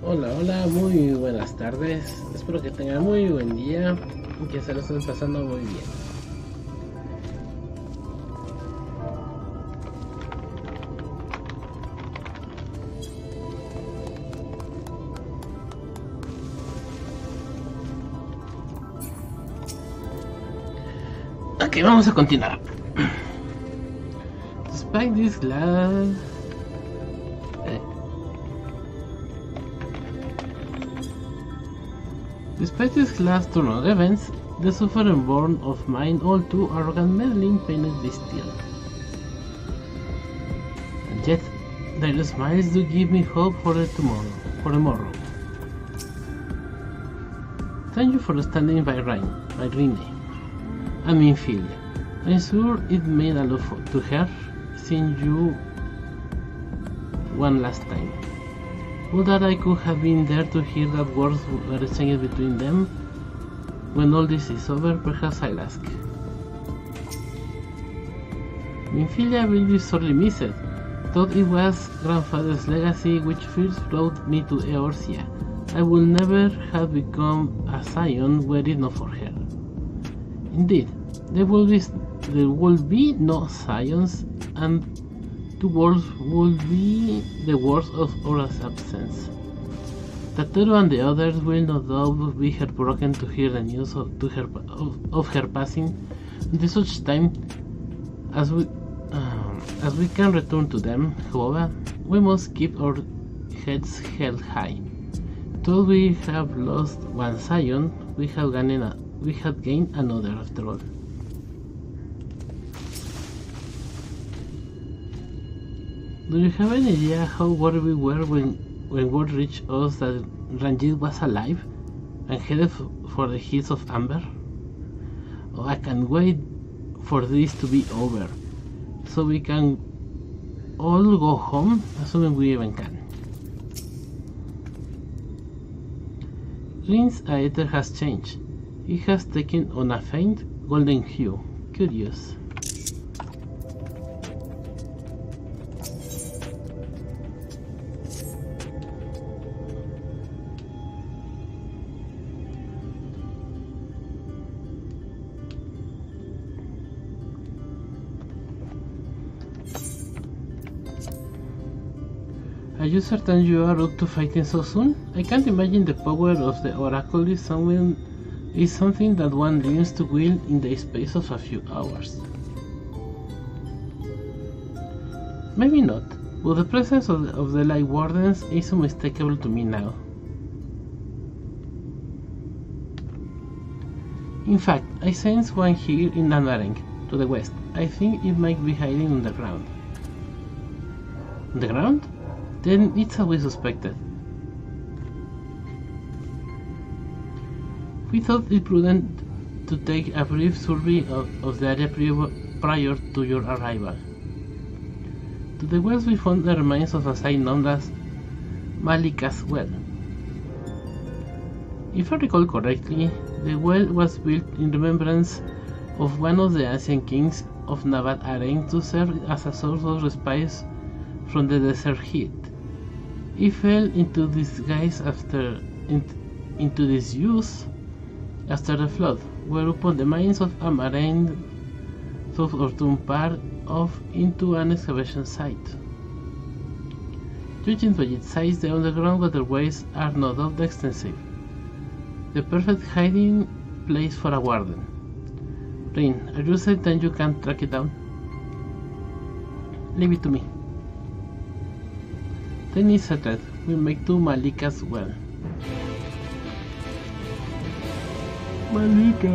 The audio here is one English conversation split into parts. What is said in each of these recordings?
Hola, hola, muy buenas tardes. Espero que tengan muy buen día y que se lo estén pasando muy bien. Ok, vamos a continuar. Despite this glass... Despite this last turn of events, the suffering born of mine all too arrogant meddling painted this still. And yet, their smiles do give me hope for tomorrow. Thank you for standing by Rene. I mean Phil. I'm sure it meant a lot to her seeing you one last time. Would that I could have been there to hear that words were exchanged between them. When all this is over, perhaps I'll ask. Minfilia will be sorely missed. Thought it was grandfather's legacy which first brought me to Eorzea. I would never have become a scion were it not for her. Indeed, there will be no scions, and the world would be the worst of Aura's absence. Tateru and the others will no doubt be heartbroken to hear the news of her passing until such time as we can return to them. However, we must keep our heads held high. Though we have lost one scion, we have gained another after all. Do you have any idea how worried we were when word reached us that Ranjit was alive and headed for the hills of Amber? Oh, I can't wait for this to be over, so we can all go home, assuming we even can. Rin's aether has changed. It has taken on a faint golden hue. Curious. Are you certain you are up to fighting so soon? I can't imagine the power of the Oracle is something that one learns to wield in the space of a few hours. Maybe not, but the presence of the Light Wardens is unmistakable to me now. In fact, I sense one here in Nanareng, to the west. I think it might be hiding underground. Underground? Then it's as we suspected. We thought it prudent to take a brief survey of the area prior to your arrival. To the west we found the remains of a site known as Malika's Well. If I recall correctly, the well was built in remembrance of one of the ancient kings of Nabat Areng to serve as a source of respite from the desert heat. It fell into disuse after the flood, whereupon the mines of Amarane thought or turned part off into an excavation site. Judging by its size, the underground waterways are no doubt extensive. The perfect hiding place for a warden. Rain, are you certain you can track it down? Leave it to me. Then it's settled. We make to Malika's Well. Malika!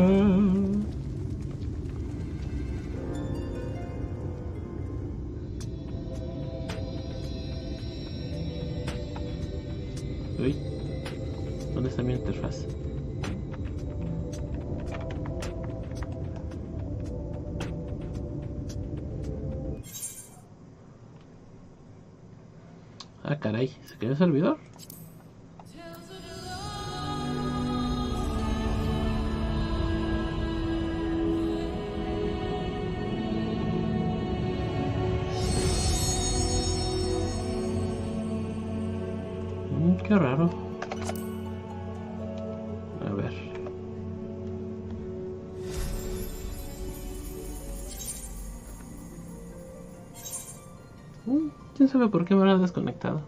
Uy, ¿dónde está mi interfaz? Ah, caray, ¿se quedó el servidor? Qué raro. A ver. ¿Quién sabe por qué me lo ha desconectado?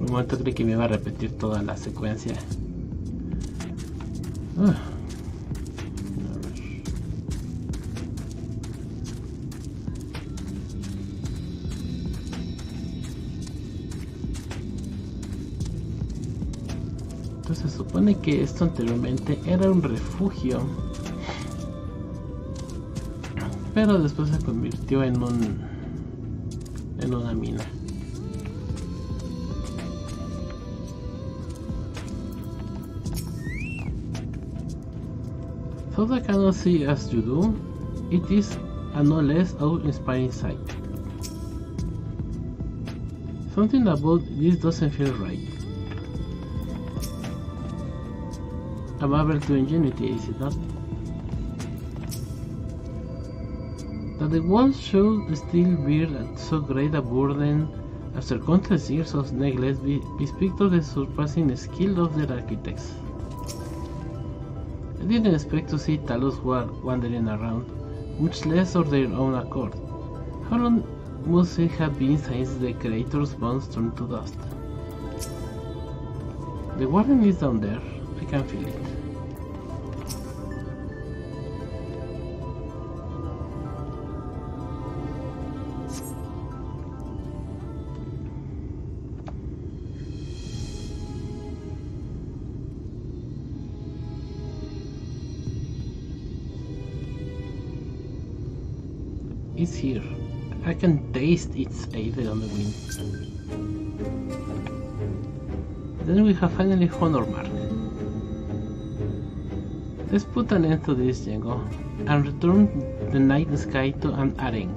Un momento creí que me iba a repetir toda la secuencia. A ver. Entonces se supone que esto anteriormente era un refugio, pero después se convirtió en una mina. Though I cannot see as you do, it is a no less awe-inspiring sight. Something about this doesn't feel right. A marvel to ingenuity, is it not? That the walls should still bear so great a burden after countless years of neglect bespeak of the surpassing skill of their architects. I didn't expect to see Talos wandering around, much less of their own accord. How long must it have been since the creator's bones turned to dust? The warden is down there, I can feel it. It's here. I can taste its aether on the wind. Then we have finally found our mark. Let's put an end to this, Django, and return the night sky to an arena.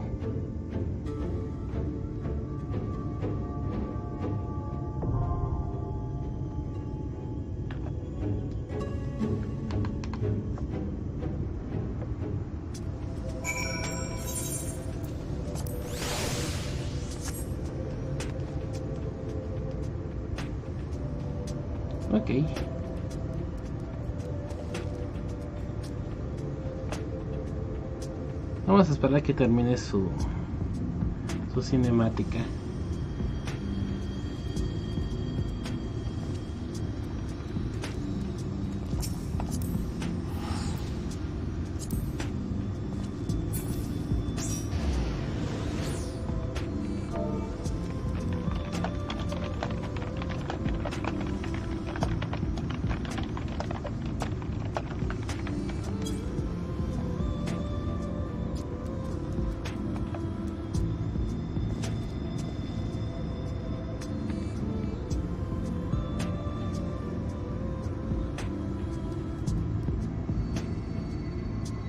Ok. Vamos a esperar a que termine su cinemática.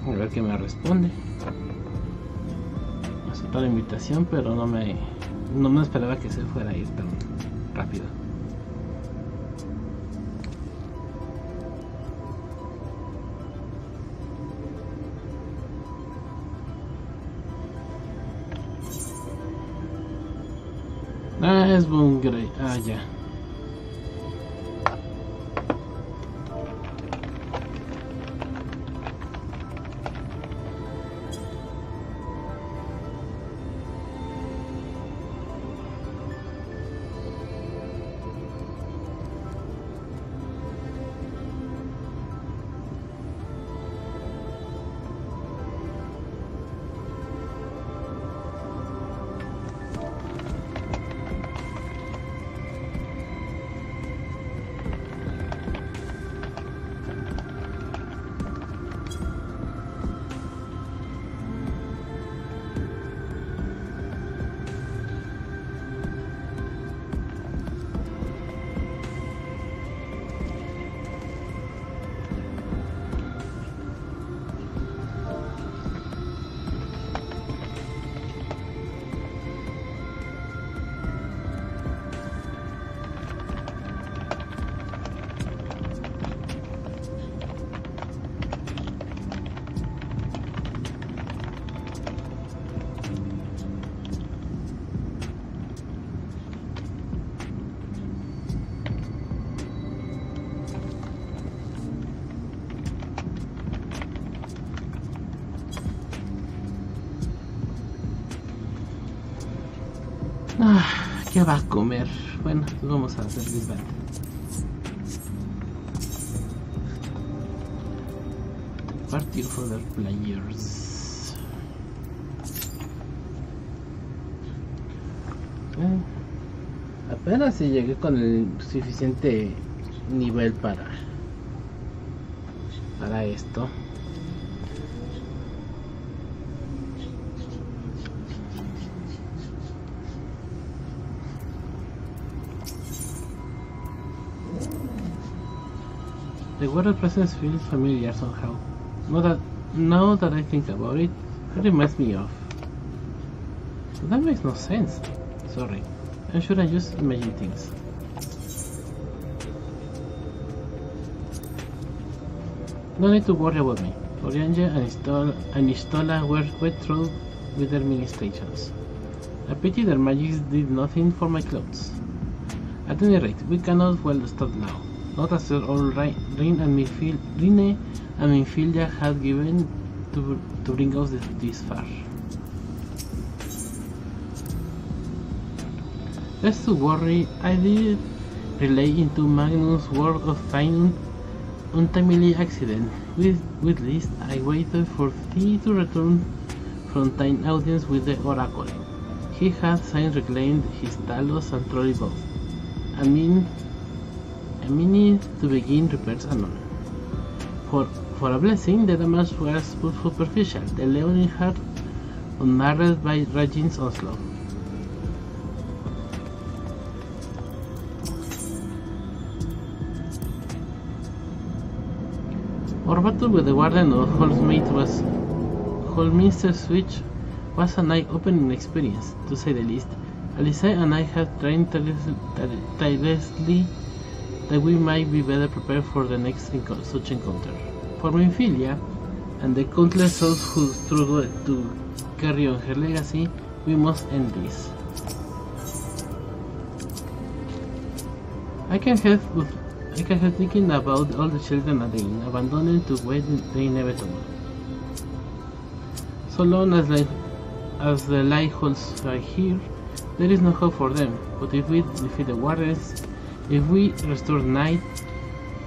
A ver qué me responde. Aceptó la invitación, pero no me esperaba que se fuera a ir tan rápido. Ah, es Bungray. Ah, ya. ¿Qué va a comer? Bueno, pues vamos a hacer disband. Party of other players. Apenas si llegué con el suficiente nivel para esto. The water presence feels familiar somehow. Now that I think about it, it reminds me of. But that makes no sense. Sorry. I'm sure I just imagine things. No need to worry about me. Orianja and Istola were quite through with their ministrations. I pity their magics did nothing for my clothes. At any rate, we cannot well stop now. Not after all Rine and Minfilia had given to bring us this far. Less to worry, I did relay into Magnus' work of fine untimely accident. With this, I waited for thee to return from thine audience with the oracle. He had since reclaimed his Talos and Trolley both. A minute to begin repairs anon. For a blessing, the damage was superficial, the leoning heart unmarred by Rajin's onslaught. Our battle with the Warden of Holminster Switch was an eye-opening experience, to say the least. Alice and I had trained tirelessly that we might be better prepared for the next such encounter. For Minfilia and the countless souls who struggle to carry on her legacy, we must end this. I can help thinking about all the children at the inn, abandoned to wait the inevitable. So long as the lightholes are here, there is no hope for them. But if we defeat the wardens, if we restore night,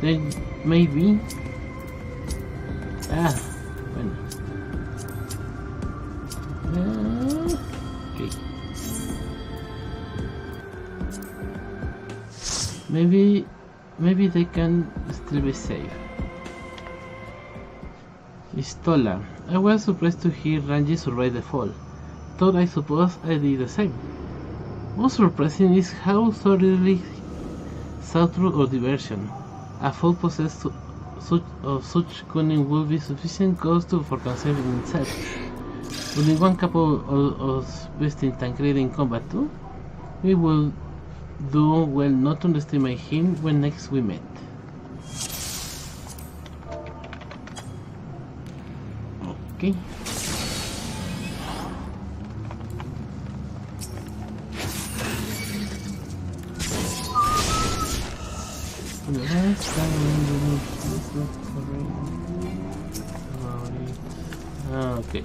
then maybe. Bueno. Okay. Maybe they can still be safe. Istola. I was surprised to hear Ranji survive the fall. Thought I suppose I did the same. Most surprising is how thoroughly thought through or diversion. A fall possessed of such cunning would be sufficient cause for concern in itself. Only one capable of besting Tancred in combat too? We will do well not to underestimate him when next we met. Okay. Okay.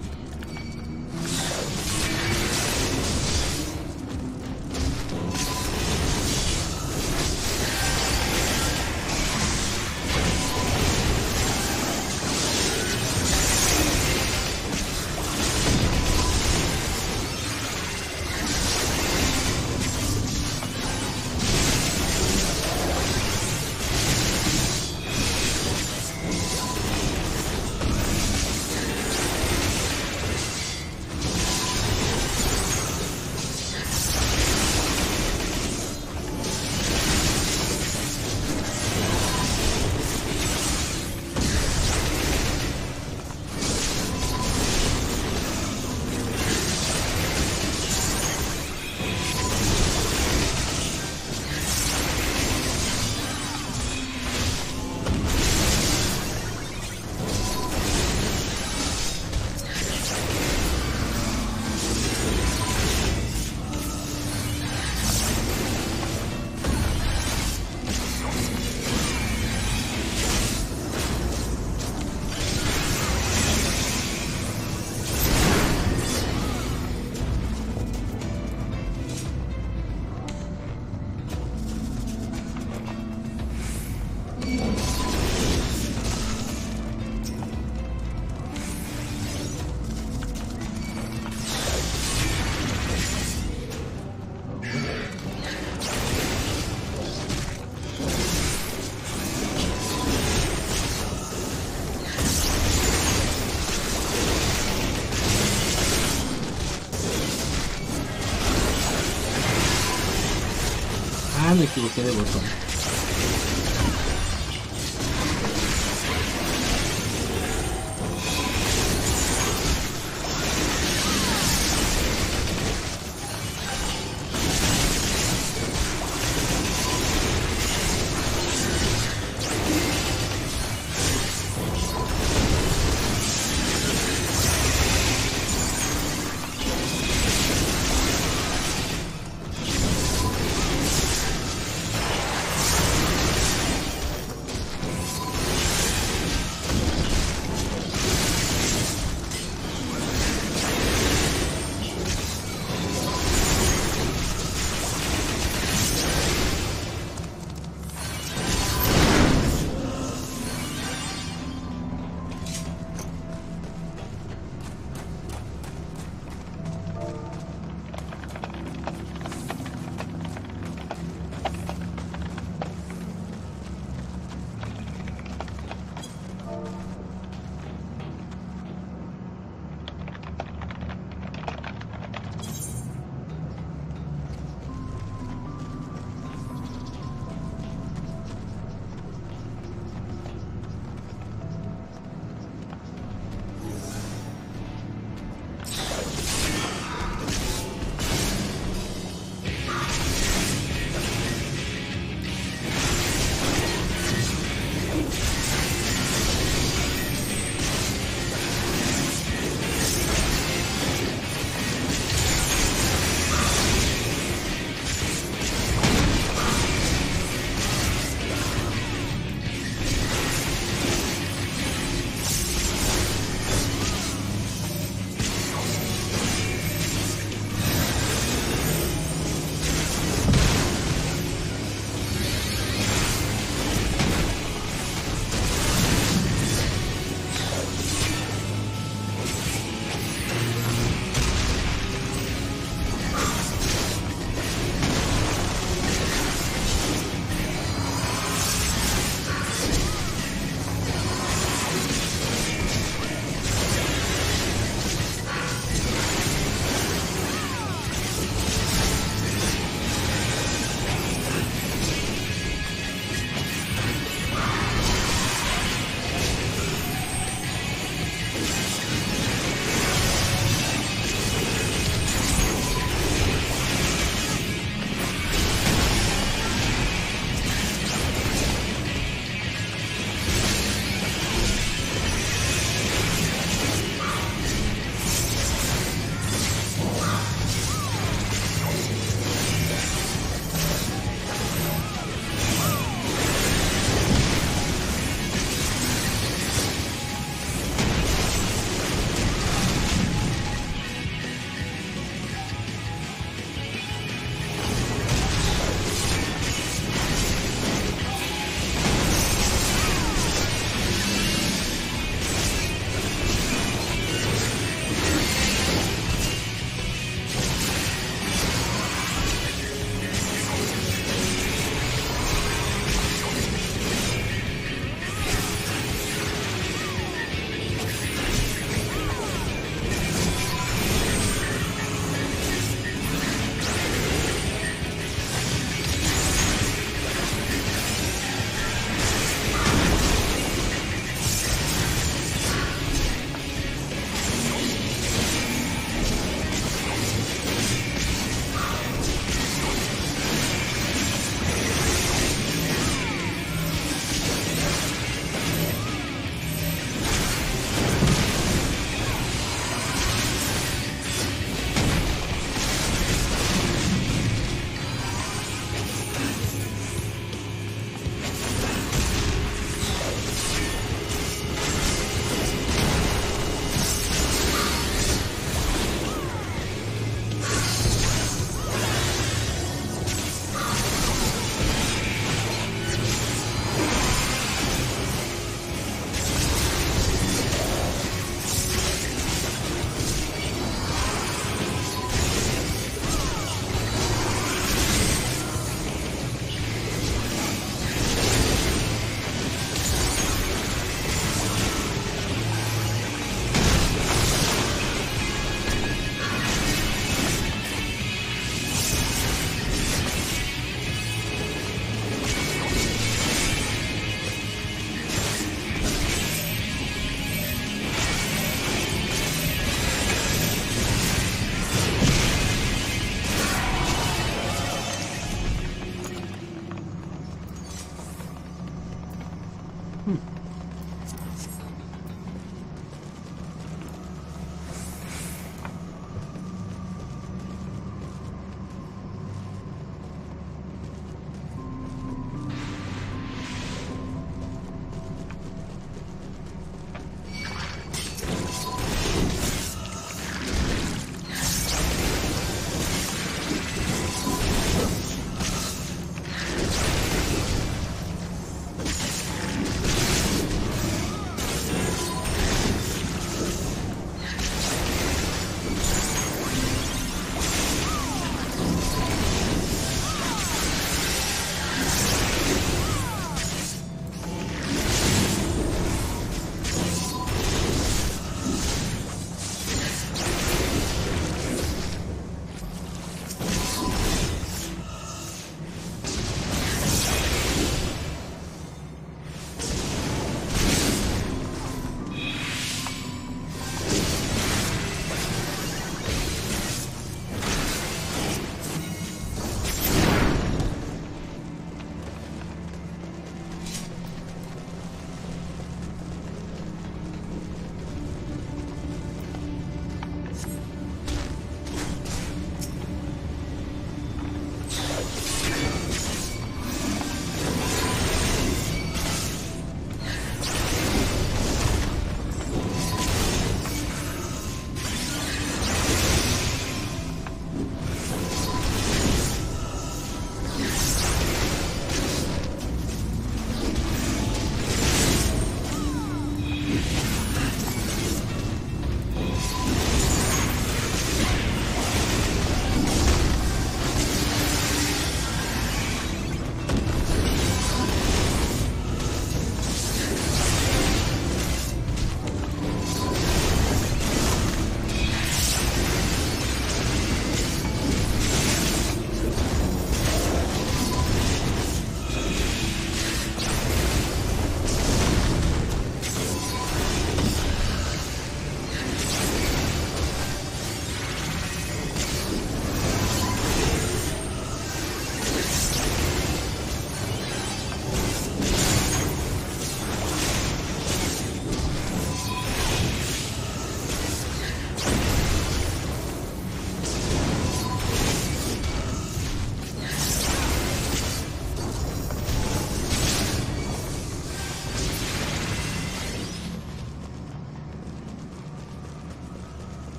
me equivoqué de botón.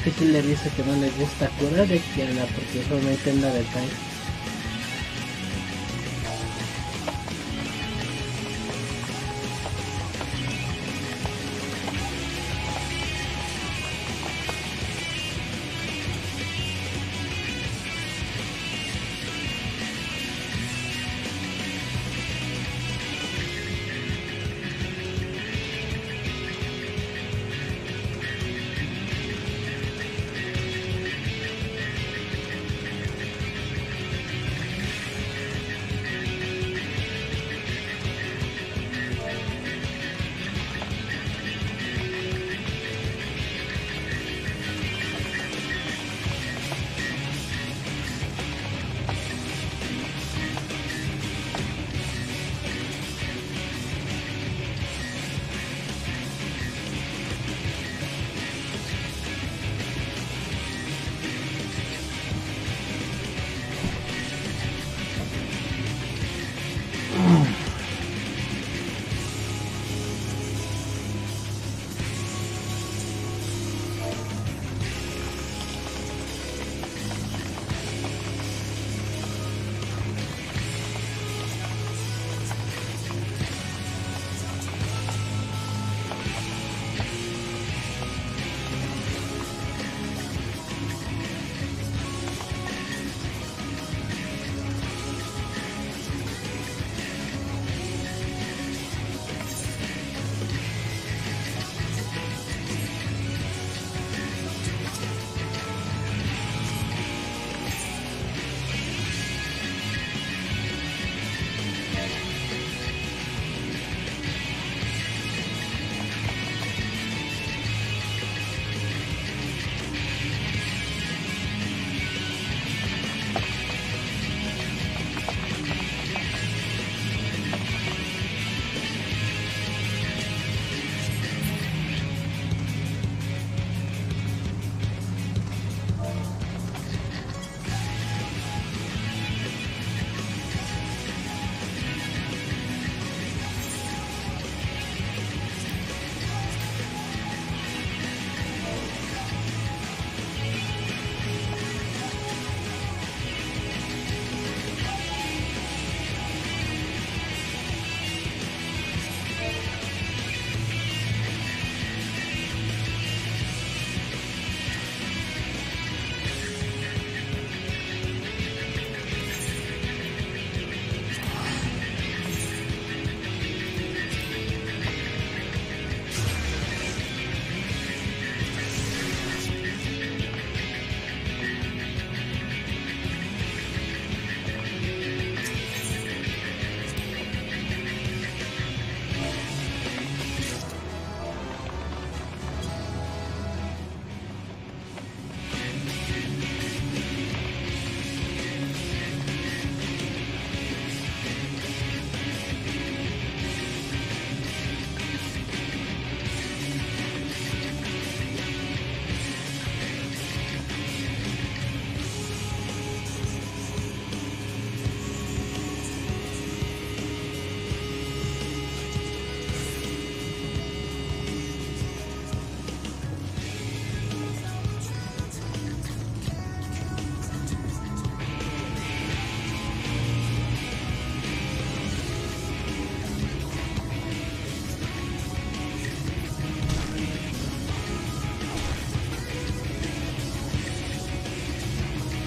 que Killer dice que no le gusta curar de Kiana porque solamente anda de tanque.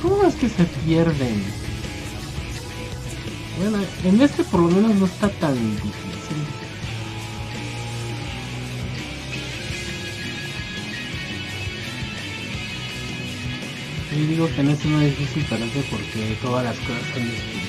¿Cómo es que se pierden? Bueno, en este por lo menos no está tan difícil. Y digo que no es muy difícil para eso porque todas las cosas son distintas.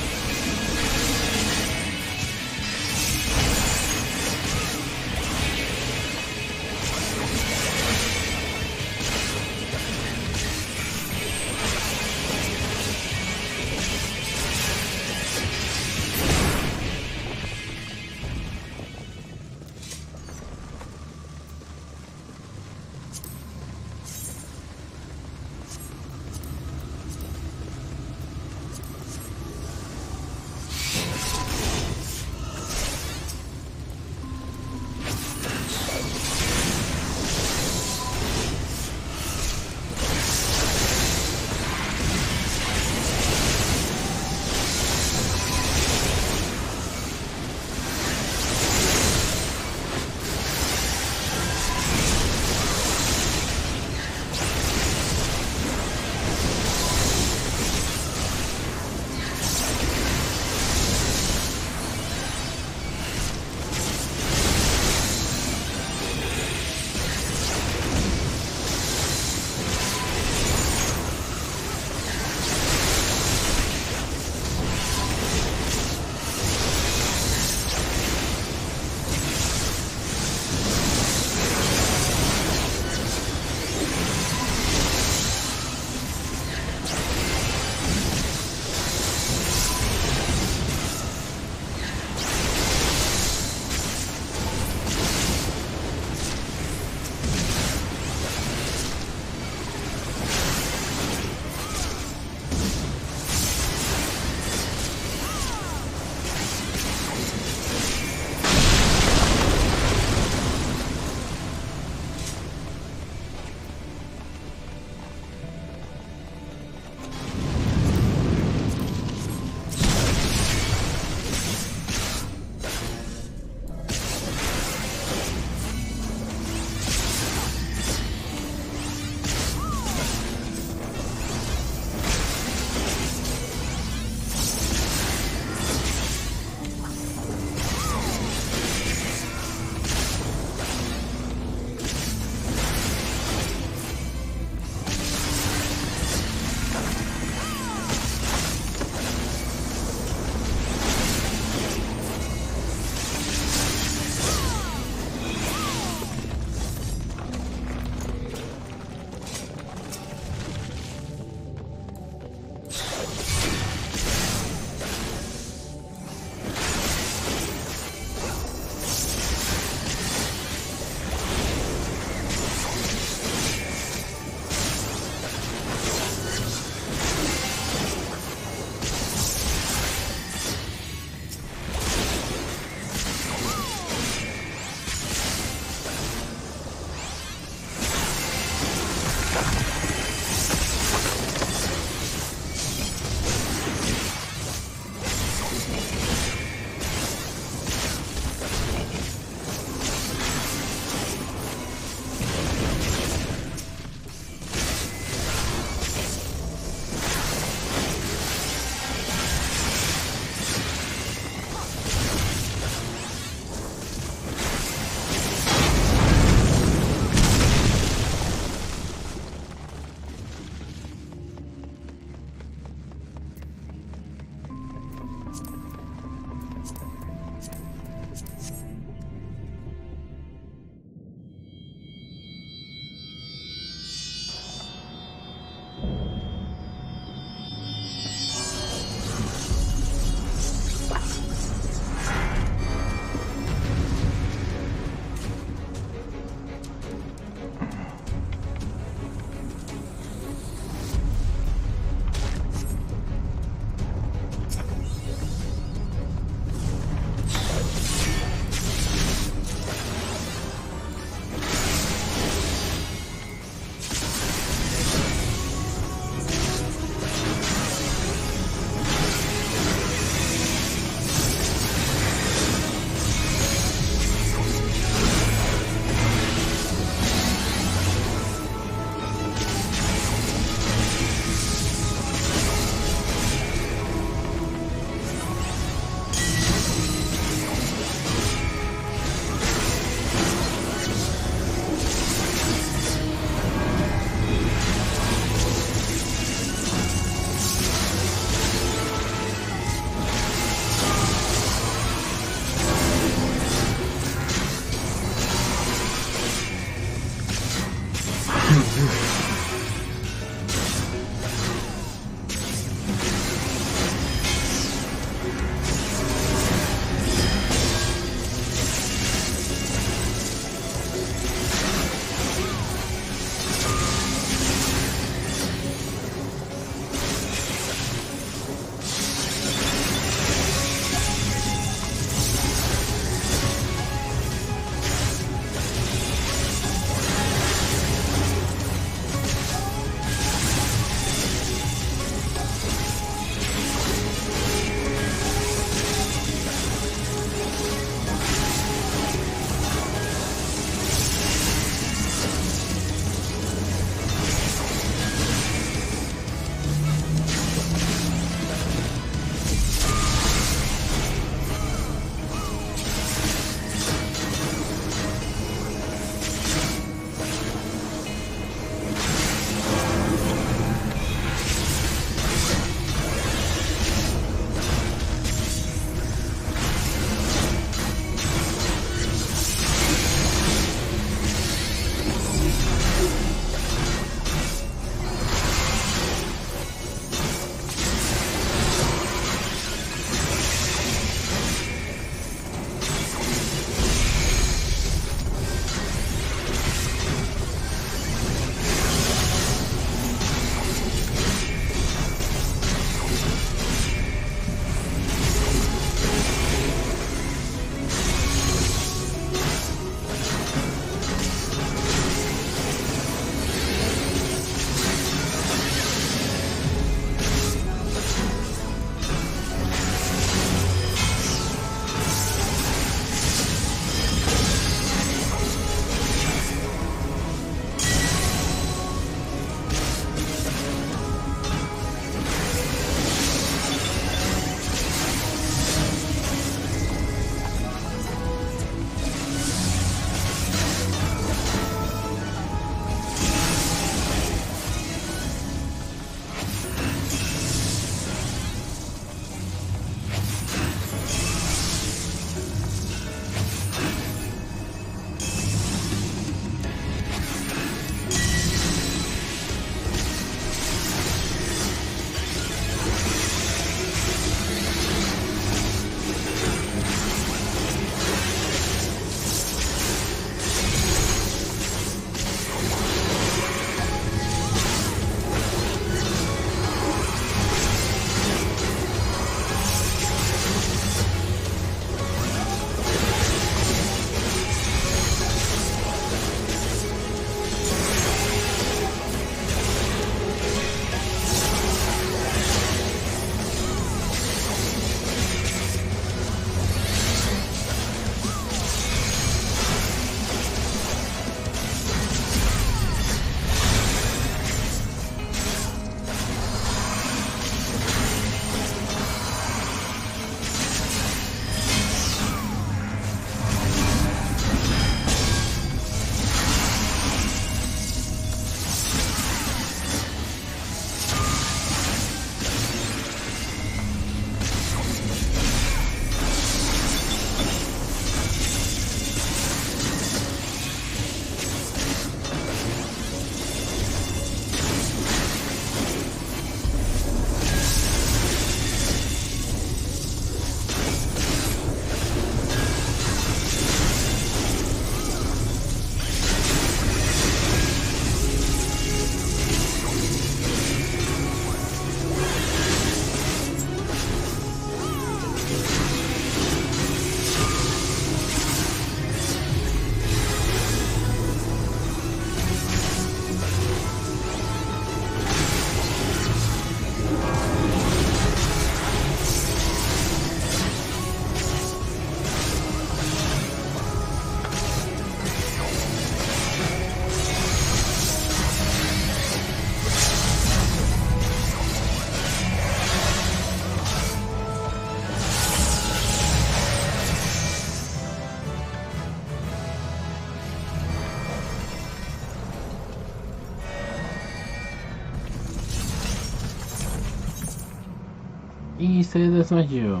Y se desmayó.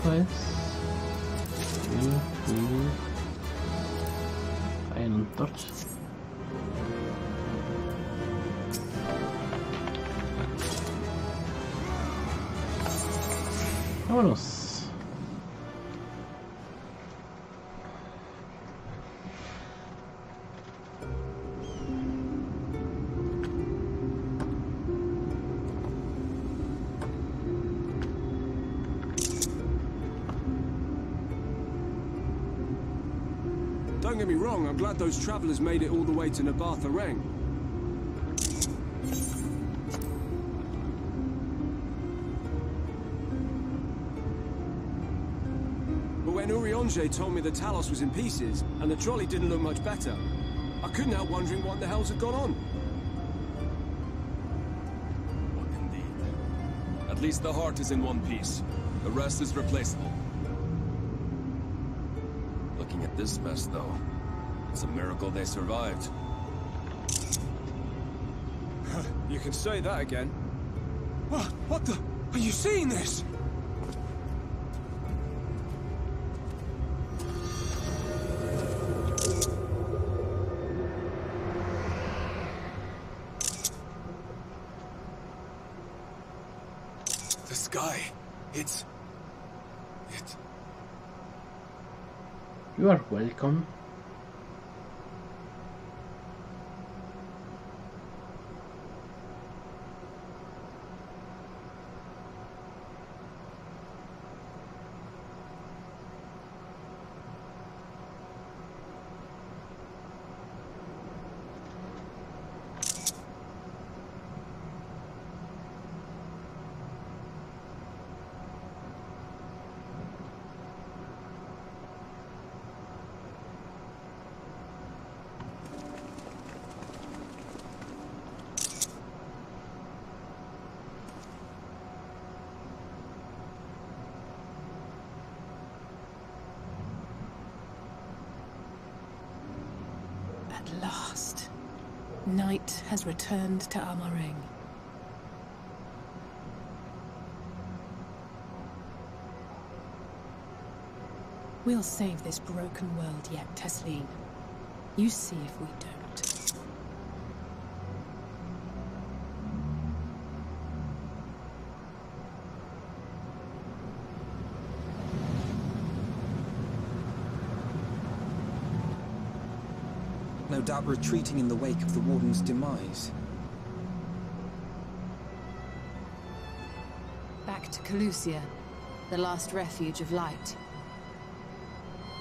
Pues hay un torch. Vámonos. Don't get me wrong, I'm glad those travelers made it all the way to Nabatha Reng. But when Urianger told me the Talos was in pieces, and the trolley didn't look much better, I couldn't help wondering what the hell's had gone on. Indeed. At least the heart is in one piece. The rest is replaceable. Looking at this mess, though, it's a miracle they survived. You can say that again. What the? Are you seeing this? The sky, it's... You are welcome. At last, night has returned to Amareng. We'll save this broken world yet, Tesleen. You see if we don't. No doubt retreating in the wake of the Warden's demise. Back to Calusia, the last refuge of light.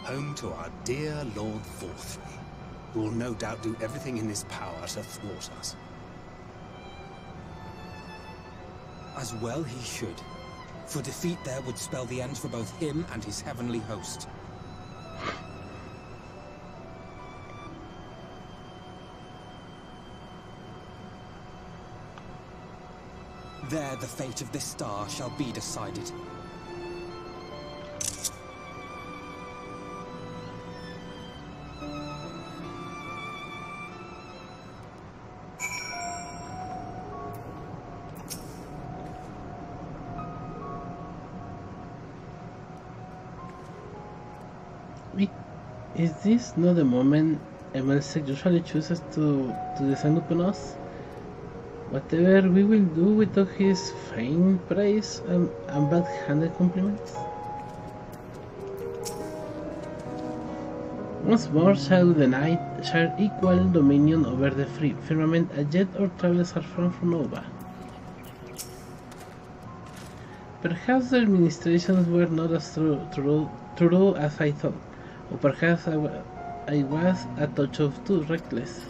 Home to our dear Lord Vorthry, who will no doubt do everything in his power to thwart us. As well he should, for defeat there would spell the end for both him and his heavenly host. There the fate of this star shall be decided. Is this not the moment MSQ usually chooses to descend upon us? Whatever we will do without his faint praise and bad-handed compliments? Once more shall the night share equal dominion over the firmament, and yet our travels are far from over. Perhaps the administrations were not as true as I thought, or perhaps I was a touch of too reckless.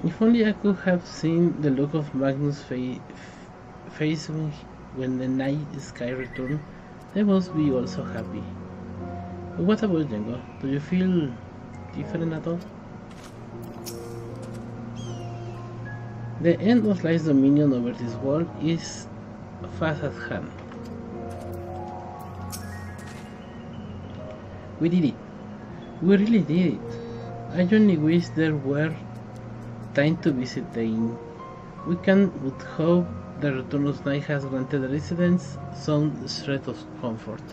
If only I could have seen the look of Magnus' face when the night sky returned, I must be also happy. But what about Django? Do you feel different at all? The end of life's dominion over this world is fast at hand. We did it. We really did it. I only wish there were time to visit the inn. We can but hope the Returnus night has granted the residents some shred of comfort.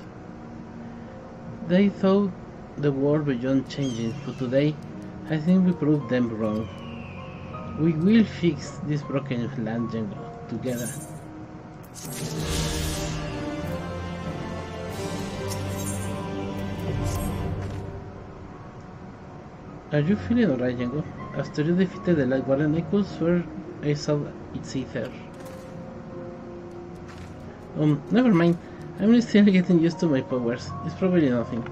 They thought the world beyond changing, but today I think we proved them wrong. We will fix this broken land, Django, together. Are you feeling alright, Django? After you defeated the Light Guardian, I could swear I saw its ether. Never mind. I'm still getting used to my powers. It's probably nothing.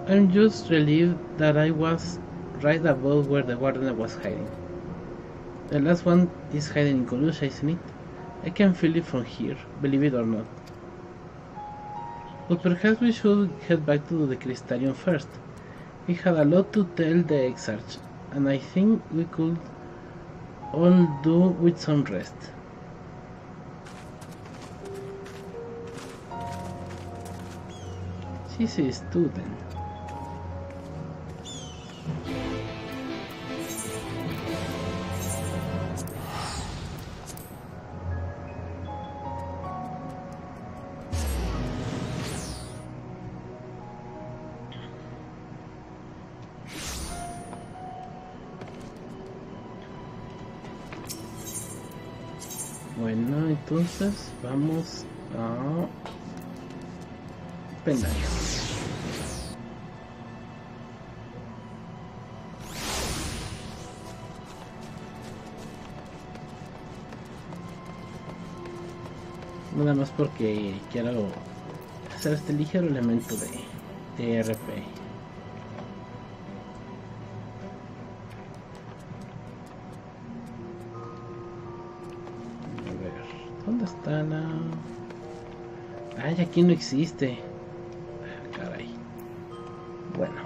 I'm just relieved that I was right above where the Guardian was hiding. The last one is hiding in Colusia, isn't it? I can feel it from here, believe it or not. But perhaps we should head back to the Crystarium first. We had a lot to tell the Exarch, and I think we could all do with some rest. She's a student. Bueno, entonces vamos a Pendaño. Nada más porque quiero hacer este ligero elemento de RP. A ver, ¿dónde está la...? Ay, aquí no existe. Ah, caray. Bueno.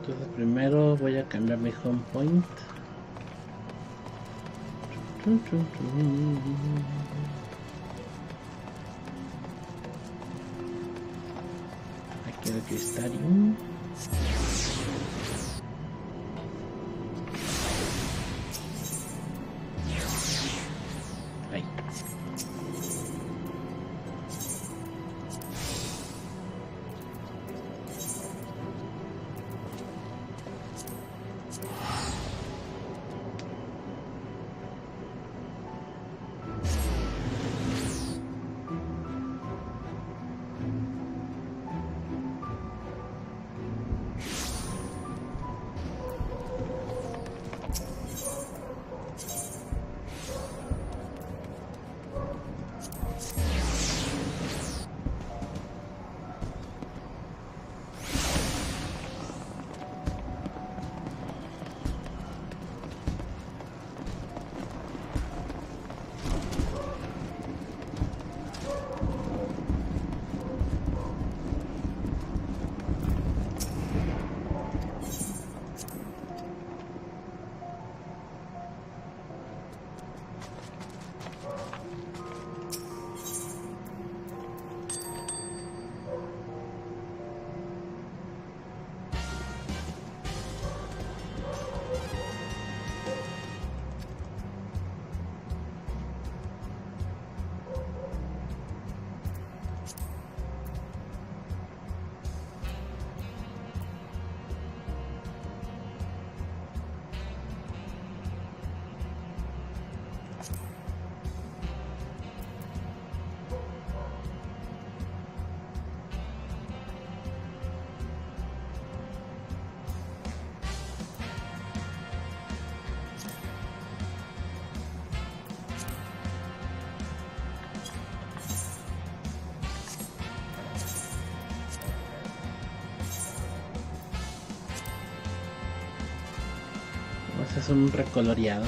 Entonces primero voy a cambiar mi home point. Aquí el Crystarium. Ahí. Es un recoloreado.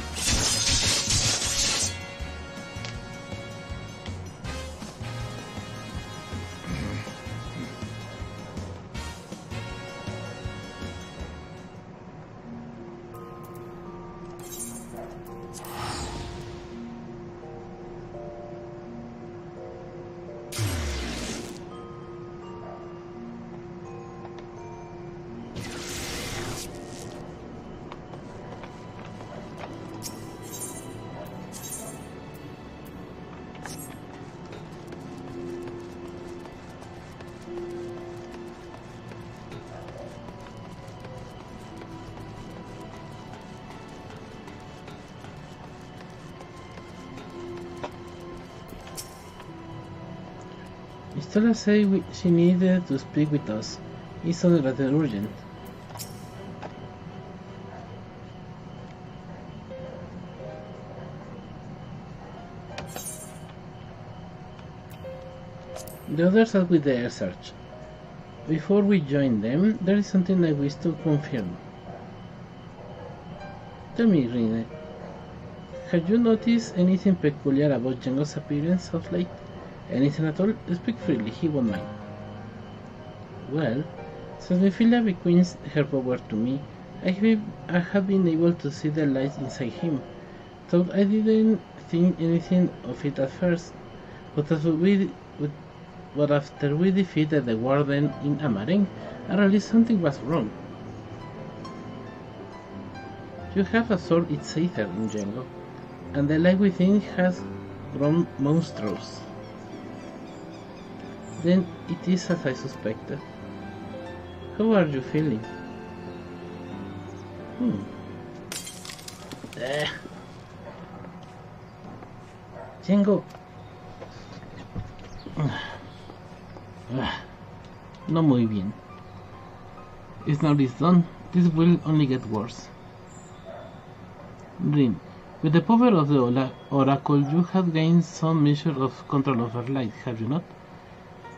Stella said she needed to speak with us. It's rather urgent. The others are with the air search. Before we join them, there is something I wish to confirm. Tell me, Rine, have you noticed anything peculiar about Django's appearance of late? Anything at all? Speak freely, he won't mind. Well, since Mephilia bequeaths her power to me, I have been able to see the light inside him. Though I didn't think anything of it at first, but after we defeated the Warden in Amareng, I realized something was wrong. You have absorbed its ether in Django, and the light within has grown monstrous. Then it is as I suspected. How are you feeling? Django. No muy bien. It's now this done, this will only get worse. Rin, with the power of the Oracle, you have gained some measure of control over light, have you not?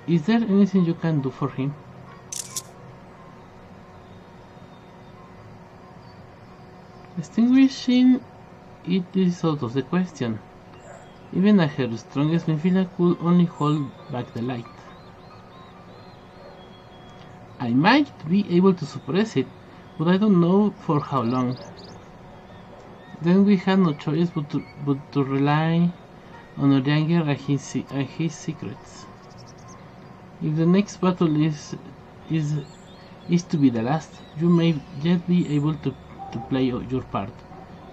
Is there anything you can do for him? Extinguishing it is out of the question. Even at her strongest, Mephilia could only hold back the light. I might be able to suppress it, but I don't know for how long. Then we had no choice but to rely on Orianger and his secrets. If the next battle is to be the last, you may yet be able to play your part,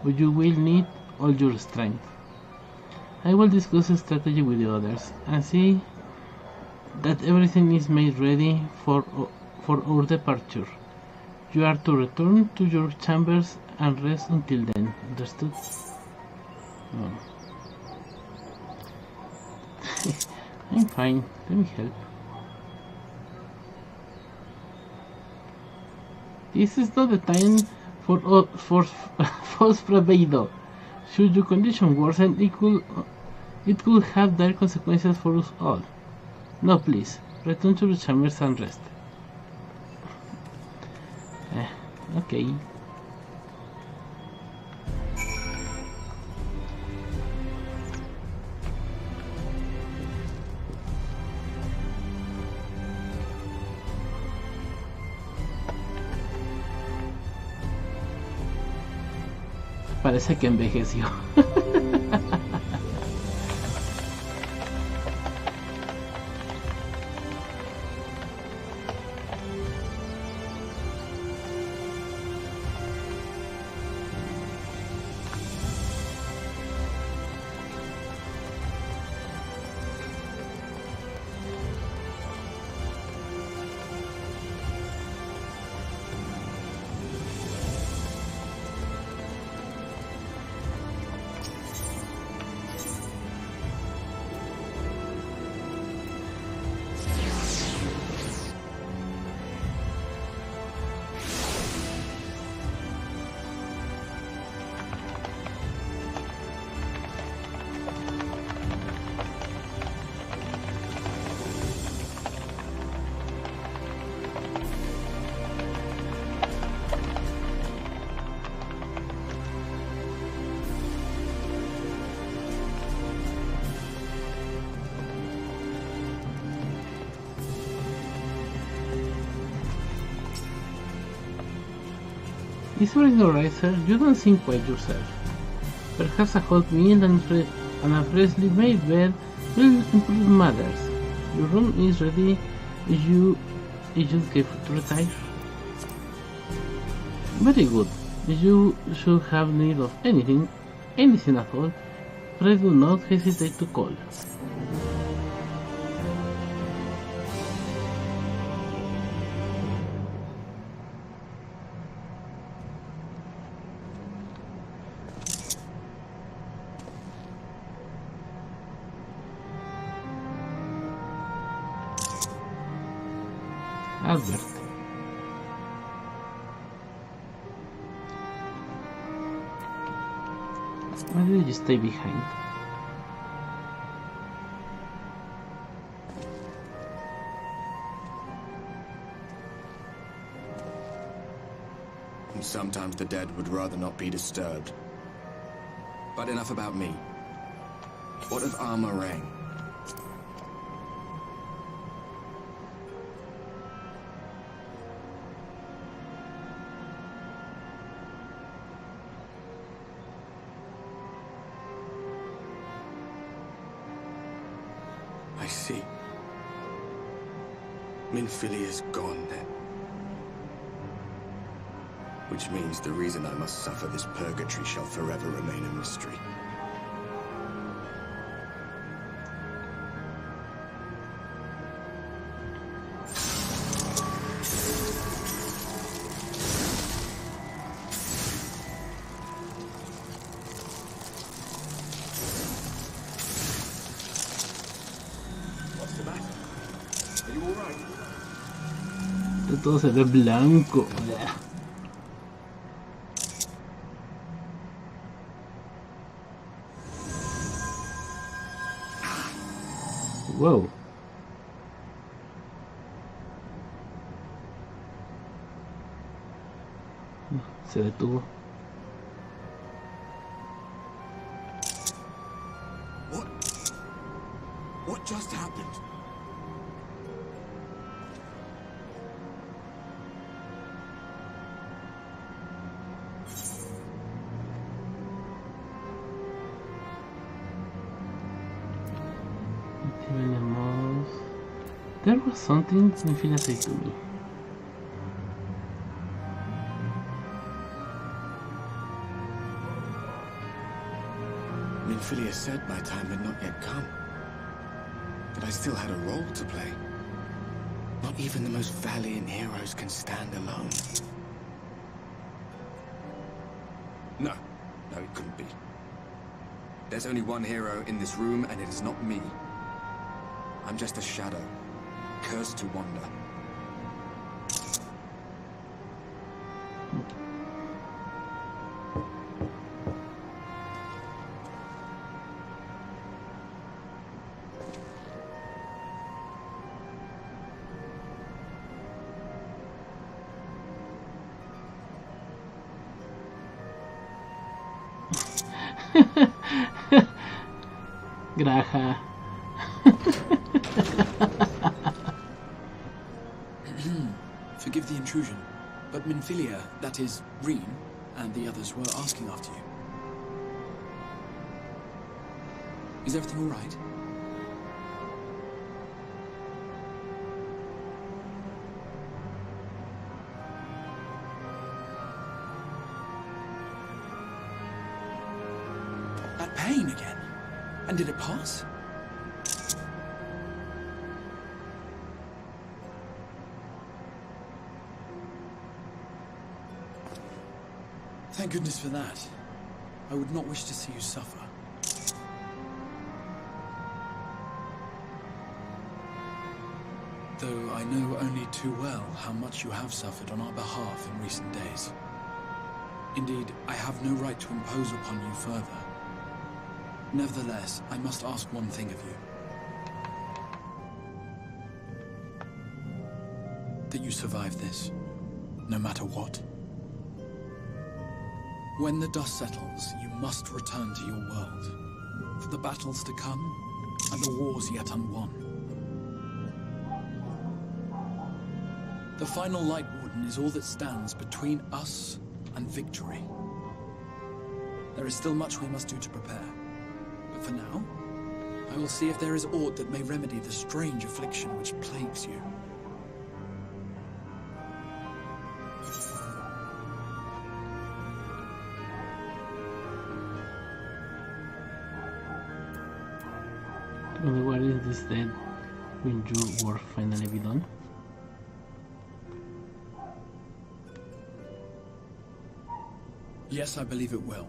but you will need all your strength. I will discuss a strategy with the others and see that everything is made ready for our departure. You are to return to your chambers and rest until then. Understood? Oh. I'm fine. Let me help. This is not the time for false bravado. Should your condition worsen, it could have dire consequences for us all. No, please, return to the chambers and rest. Okay. Parece que envejeció. It's everything alright, sir? You don't seem quite yourself. Perhaps a hot meal and a freshly made bed will improve matters. Your room is ready. Is you care to retire? Very good. If you should have need of anything at all, please do not hesitate to call. Albert. Why did you stay behind? And sometimes the dead would rather not be disturbed. But enough about me. What of Armor Ring? I see. Minfilia's gone then. Which means the reason I must suffer this purgatory shall forever remain a mystery. What's the matter? Are you all right? Todo se ve blanco. Wow. Se detuvo. What just happened? There was something Minfilia said to me. Minfilia said my time had not yet come. That I still had a role to play. Not even the most valiant heroes can stand alone. No, it couldn't be. There's only one hero in this room, and it is not me. I'm just a shadow, cursed to wander. Graja. Forgive the intrusion, but Minfilia, that is, Reen, and the others were asking after you. Is everything all right? That pain again? And did it pass? Thank goodness for that. I would not wish to see you suffer. Though I know only too well how much you have suffered on our behalf in recent days. Indeed, I have no right to impose upon you further. Nevertheless, I must ask one thing of you. That you survive this, no matter what. When the dust settles, you must return to your world, for the battles to come, and the wars yet unwon. The final Light Warden is all that stands between us and victory. There is still much we must do to prepare, but for now, I will see if there is aught that may remedy the strange affliction which plagues you. What is this then? Will your work finally be done? Yes, I believe it will.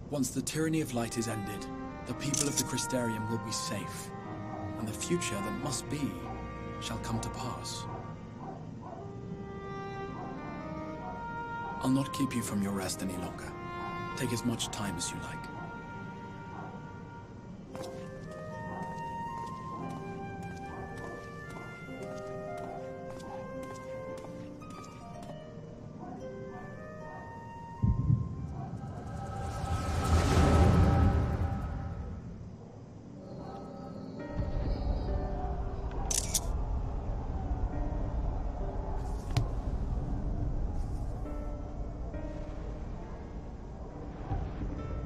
Once the tyranny of light is ended, the people of the Crystarium will be safe, and the future that must be shall come to pass. I'll not keep you from your rest any longer. Take as much time as you like.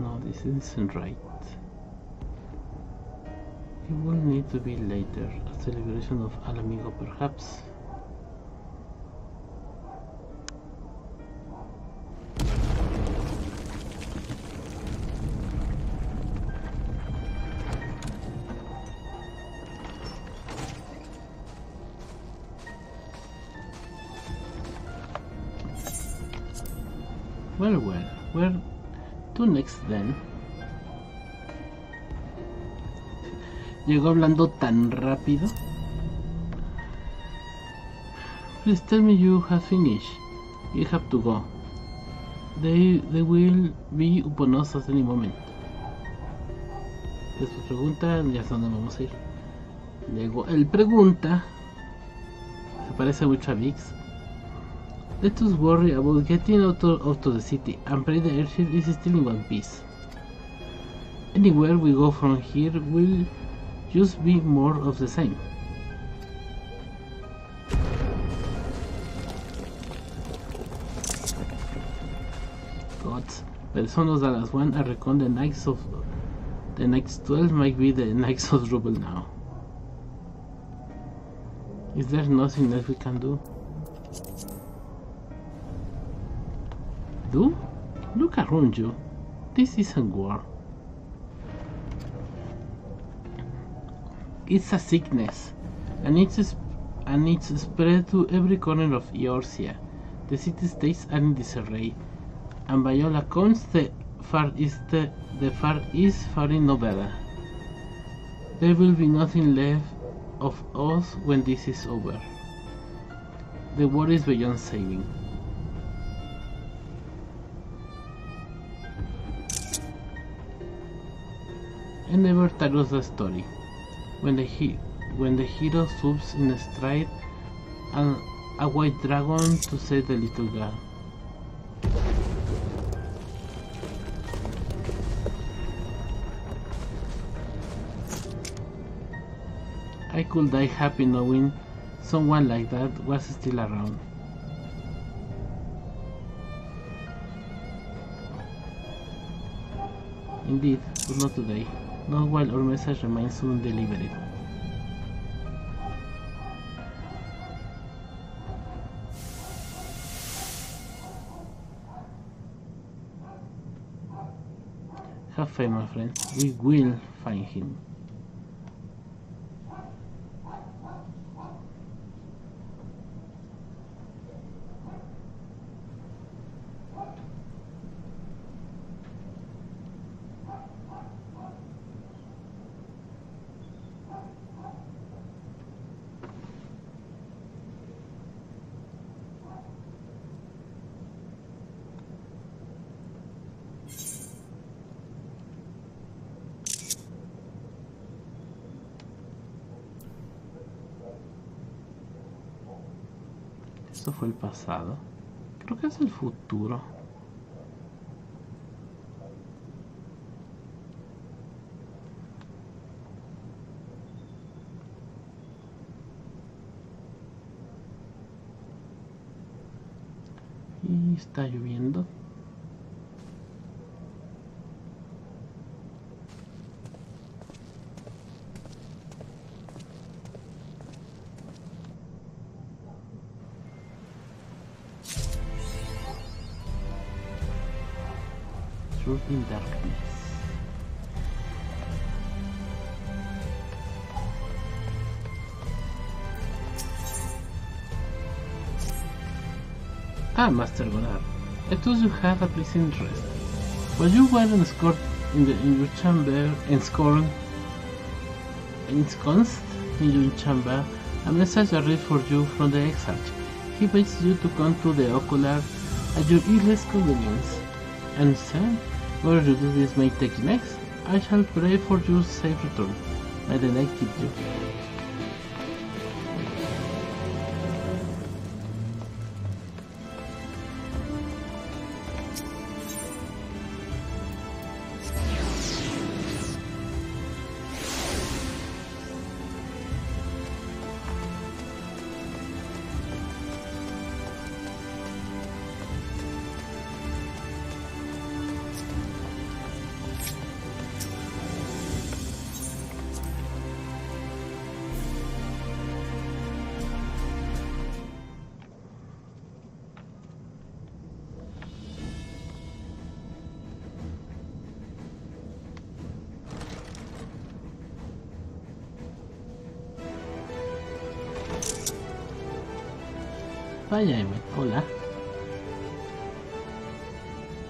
No, this isn't right. It will need to be later, a celebration of Al Amigo perhaps. Well, where to next then? Llegó hablando tan rápido. Please tell me you have finished. You have to go. They will be upon us at any moment. Después pregunta, ya sé dónde vamos a ir. Luego él pregunta, se parece mucho a Vix. Let us worry about getting out of the city and pray the airship is still in one piece. Anywhere we go from here will just be more of the same. Gods, but the son of Dallas 1, I reckon the Knights 12 might be the Knights of Rubble now. Is there nothing else we can do? Look around you. This isn't war. It's a sickness, and it's spread to every corner of Eorzea. The city-states are in disarray, and by all accounts the Far East faring no better. There will be nothing left of us when this is over. The war is beyond saving. I never tell us the story. When the hero swoops in a stride and a white dragon to save the little girl. I could die happy knowing someone like that was still around. Indeed, but not today. Not while our message remains undelivered. Have faith, my friend. We will find him. Esto fue el pasado. Creo que es el futuro. Y está lloviendo. In darkness. Ah, Master Godard, I thought you had a pleasant rest. While you were ensconced in your chamber, ensconced in your chamber, a message arrived for you from the Exarch. He begs you to come to the Ocular at your earliest convenience. And sir, where your duties may take you next, I shall pray for your safe return. May the light keep you. Vaya, Emmet, hola.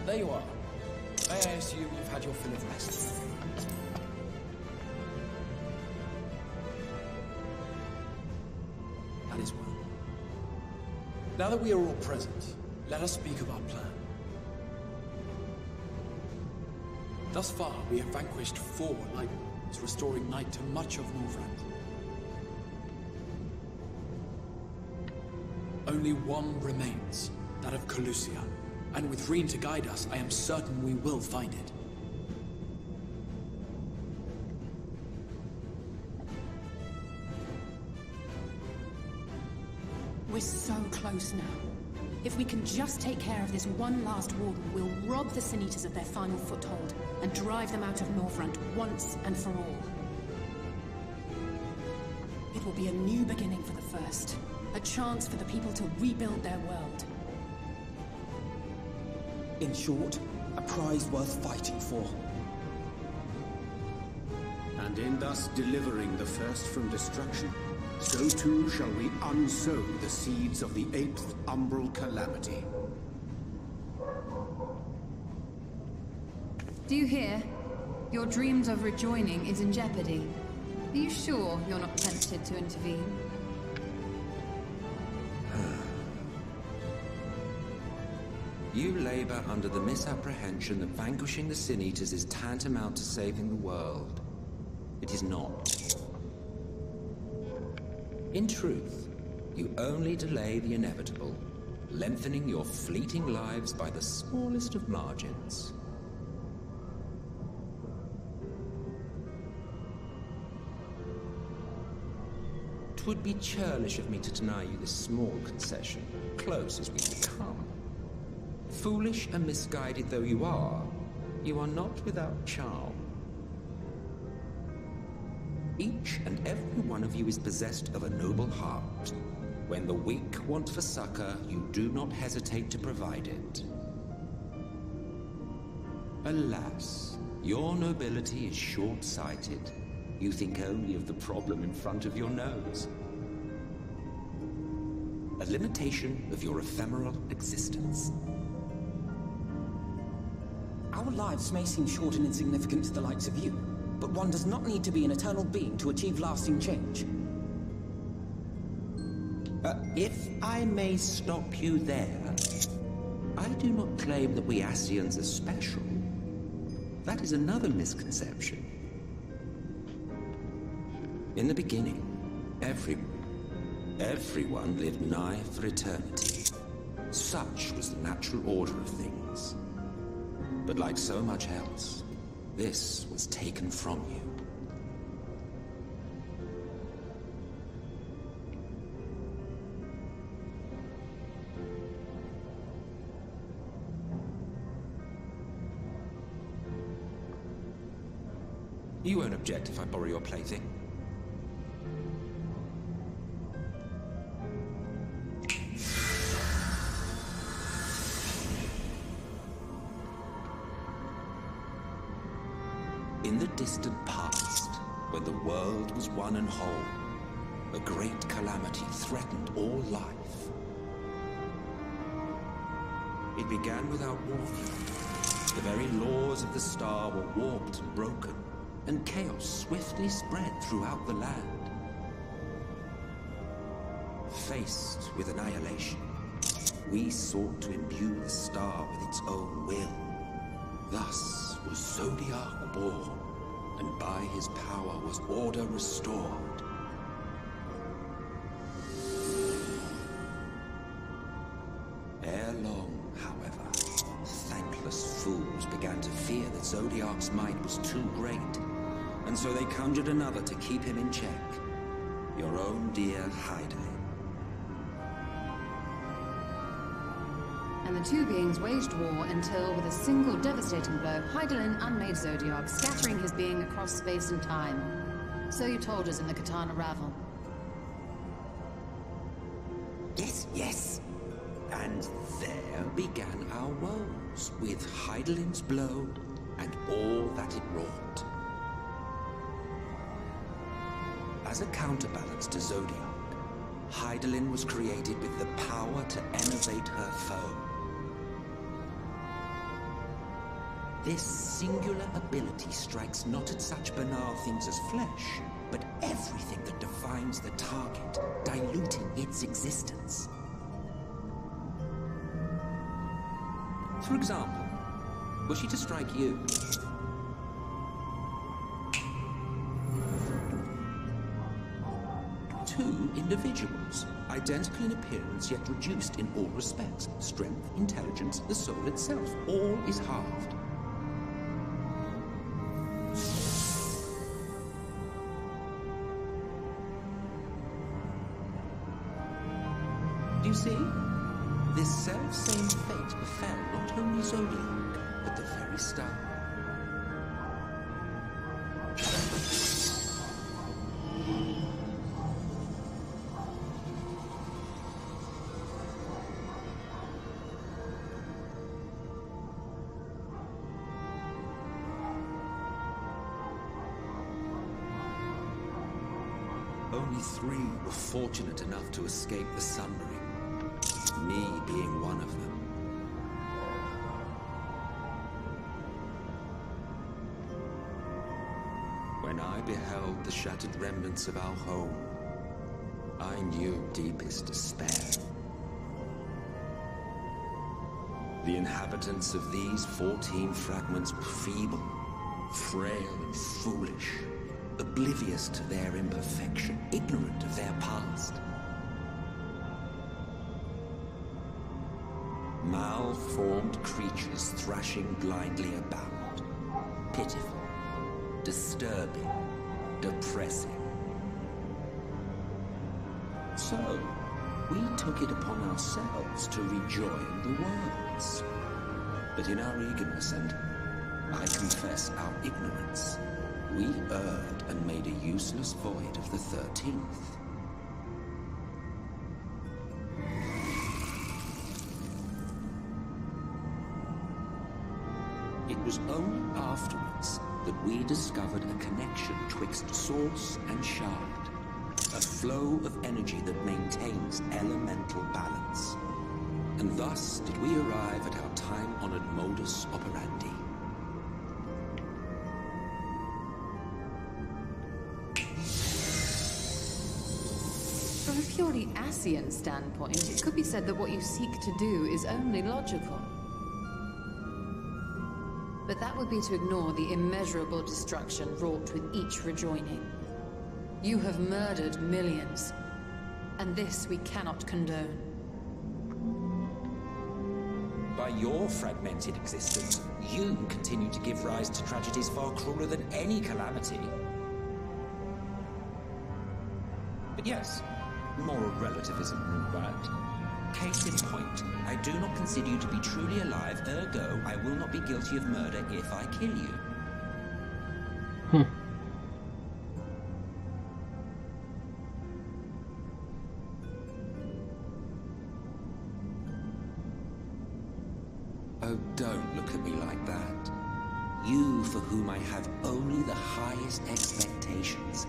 There you are. May I assume you've had your fill of rest? That is well. Now that we are all present, let us speak of our plan. Thus far, we have vanquished 4 Light Wards, restoring Night to much of Northrend. Only one remains, that of Calusia, and with Reen to guide us, I am certain we will find it. We're so close now. If we can just take care of this one last warden, we'll rob the Sin Eaters of their final foothold and drive them out of Northrend once and for all. It will be a new beginning for the First. A chance for the people to rebuild their world. In short, a prize worth fighting for. And in thus delivering the First from destruction, so too shall we unsow the seeds of the 8th umbral calamity. Do you hear? Your dreams of rejoining is in jeopardy. Are you sure you're not tempted to intervene? You labor under the misapprehension that vanquishing the Sin Eaters is tantamount to saving the world. It is not. In truth, you only delay the inevitable, lengthening your fleeting lives by the smallest of margins. It would be churlish of me to deny you this small concession, close as we become. Foolish and misguided though you are not without charm. Each and every one of you is possessed of a noble heart. When the weak want for succor, you do not hesitate to provide it. Alas, your nobility is short-sighted. You think only of the problem in front of your nose. A limitation of your ephemeral existence. Our lives may seem short and insignificant to the likes of you, but one does not need to be an eternal being to achieve lasting change. If I may stop you there, I do not claim that we Ascians are special. That is another misconception. In the beginning, everyone lived nigh for eternity. Such was the natural order of things. But like so much else, this was taken from you. You won't object if I borrow your plaything? In the distant past, when the world was one and whole, a great calamity threatened all life. It began without warning. The very laws of the star were warped and broken, and chaos swiftly spread throughout the land. Faced with annihilation, we sought to imbue the star with its own will. Thus was Zodiac born, and by his power was order restored. Ere long, however, thankless fools began to fear that Zodiac's might was too great, and so they conjured another to keep him in check. Your own dear Hydaelyn. And the two beings waged war until, with a single devastating blow, Hydaelyn unmade Zodiac, scattering his being across space and time. So you told us in the Katana Ravel. Yes. And there began our woes, with Hydaelyn's blow and all that it wrought. As a counterbalance to Zodiac, Hydaelyn was created with the power to enervate her foe. This singular ability strikes not at such banal things as flesh, but everything that defines the target, diluting its existence. For example, were she to strike you, two individuals, identical in appearance yet reduced in all respects. Strength, intelligence, the soul itself, all is halved. Do you see? This self-same fate befell not only Zodiac, but the very star. Only 3 were fortunate enough to escape the Sundering. Me being one of them. When I beheld the shattered remnants of our home, I knew deepest despair. The inhabitants of these 14 fragments were feeble, frail and foolish, oblivious to their imperfection, ignorant of their past. Malformed creatures thrashing blindly about. Pitiful, disturbing, depressing. So, we took it upon ourselves to rejoin the worlds. But in our eagerness and, I confess, our ignorance, we erred and made a useless void of the 13th. It was only afterwards that we discovered a connection twixt source and shard, a flow of energy that maintains elemental balance. And thus did we arrive at our time-honored modus operandi. From a purely Ascian standpoint, it could be said that what you seek to do is only logical. But that would be to ignore the immeasurable destruction wrought with each rejoining. You have murdered millions, and this we cannot condone. By your fragmented existence, you continue to give rise to tragedies far crueler than any calamity. But yes, moral relativism and all that. Case in point, I do not consider you to be truly alive, ergo, I will not be guilty of murder if I kill you. Oh, don't look at me like that. You for whom I have only the highest expectations.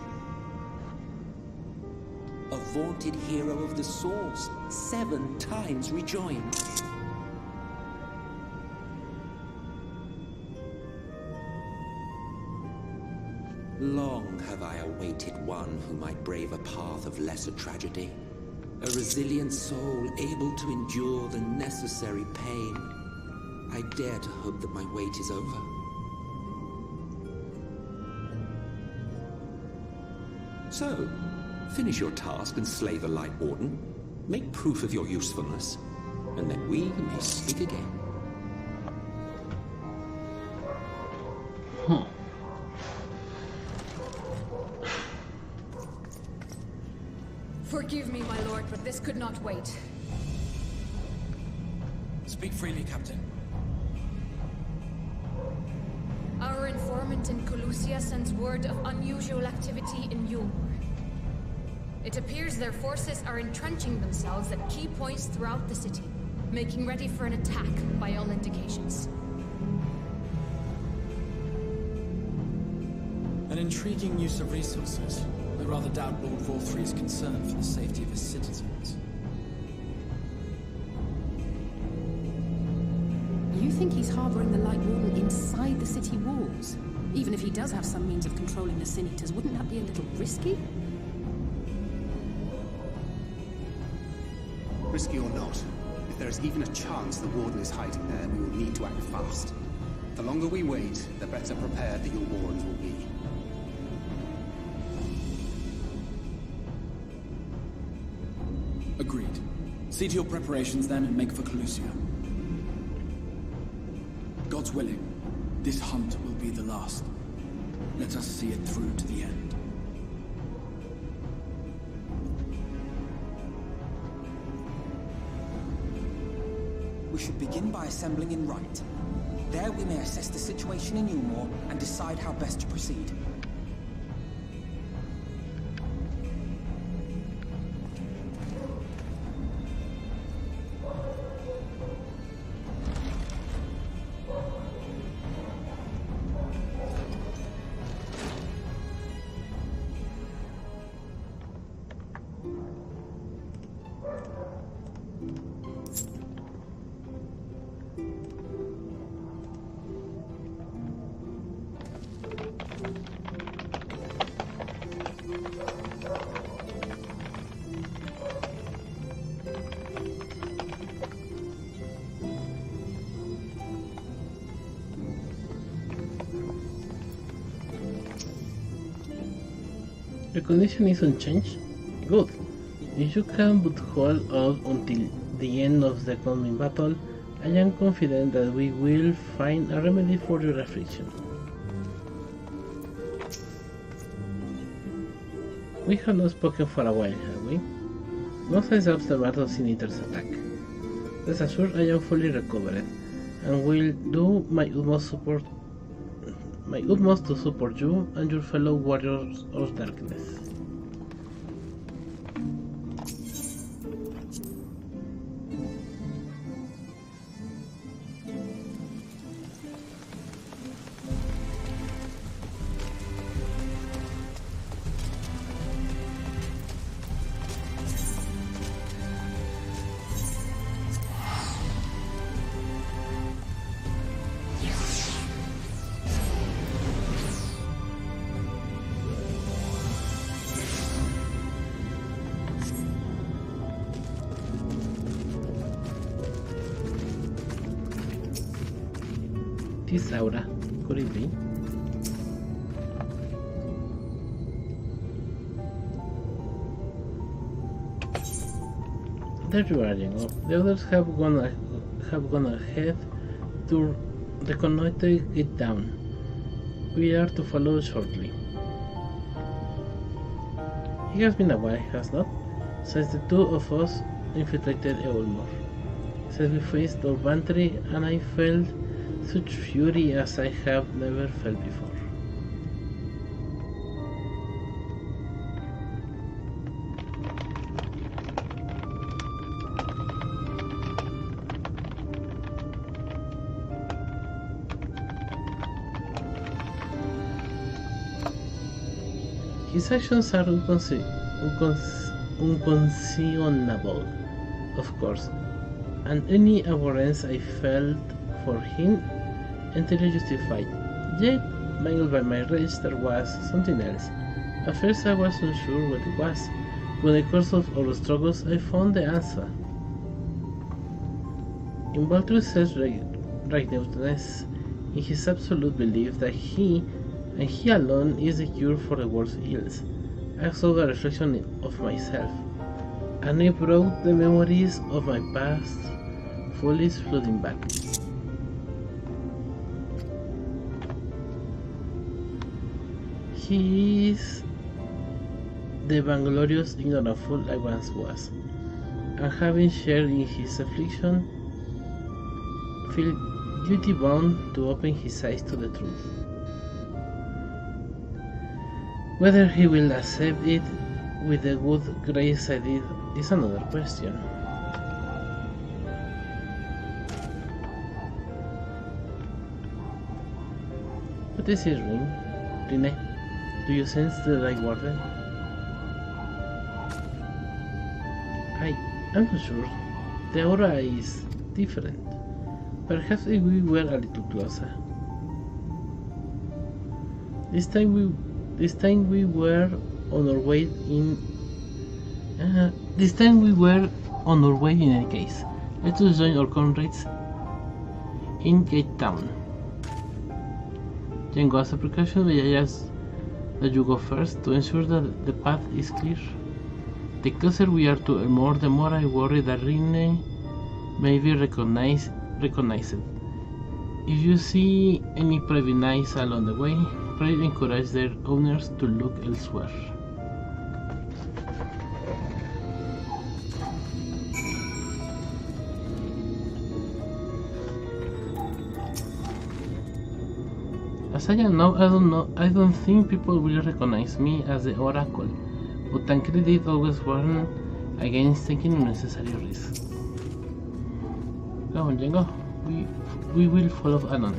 A vaunted hero of the Source, 7 times rejoined. Long have I awaited one who might brave a path of lesser tragedy. A resilient soul able to endure the necessary pain. I dare to hope that my wait is over. So, finish your task and slay the Light Warden. Make proof of your usefulness, and then we may speak again. Forgive me, my lord, but this could not wait. Speak freely, Captain. Our informant in Colusia sends word of unusual activity in Yulmur. It appears their forces are entrenching themselves at key points throughout the city, making ready for an attack by all indications. An intriguing use of resources. I rather doubt Lord Vorthry's concern for the safety of his citizens. You think he's harboring the Light Warden inside the city walls? Even if he does have some means of controlling the Sin Eaters, wouldn't that be a little risky? Risky or not, if there is even a chance the Warden is hiding there, we will need to act fast. The longer we wait, the better prepared the Yulmurans will be. Agreed. See to your preparations then and make for Colusia. God's willing, this hunt will be the last. Let us see it through to the end. We should begin by assembling in Rite. There we may assess the situation in Yulmur and decide how best to proceed. The condition is unchanged? Good. If you can but hold out until the end of the coming battle, I am confident that we will find a remedy for your affliction. We have not spoken for a while, have we? No signs of the battle Sin Eater's attack. Rest assured I am fully recovered, and will do my utmost to support you and your fellow warriors of darkness. This aura, could it be? There you are, Django. The others have gone ahead to reconnoiter it down. We are to follow shortly. It has been a while, has not? Since the two of us infiltrated Yulmur. Since we faced Dorvantry, and I felt such fury as I have never felt before. His actions are unconscionable, of course, and any abhorrence I felt for him entirely justified. Yet, mingled by my rage, there was something else. At first I was unsure what it was, With the course of our struggles, I found the answer. In Baldur says righteousness in his absolute belief that he, and he alone, is the cure for the world's ills. I saw a reflection of myself, and I brought the memories of my past follies flooding back. He is the vainglorious ignorant fool I once was, and having shared in his affliction, feel duty bound to open his eyes to the truth. Whether he will accept it with the good grace I did is another question. What is his ring? Rene, do you sense the right warden? I'm not sure. The aura is different. Perhaps if we were a little closer. This time we were on our way in. This time we were on our way in any case. Let us join our comrades in Gate Town. Django, as a precaution, may I ask that you go first to ensure that the path is clear? The closer we are to Elmore, the more I worry that Rene may be recognized. If you see any private eyes along the way, please encourage their owners to look elsewhere. As I am now, I don't think people will recognize me as the Oracle, but Tancred did always warn against taking unnecessary risks. Come on, Django. We will follow Anon.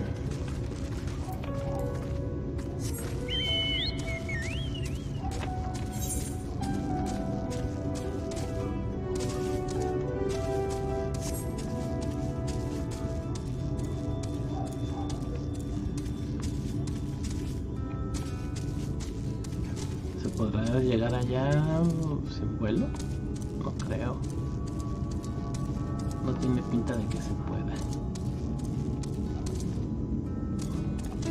¿Se podrá llegar allá sin vuelo? No creo. No tiene pinta de que se pueda.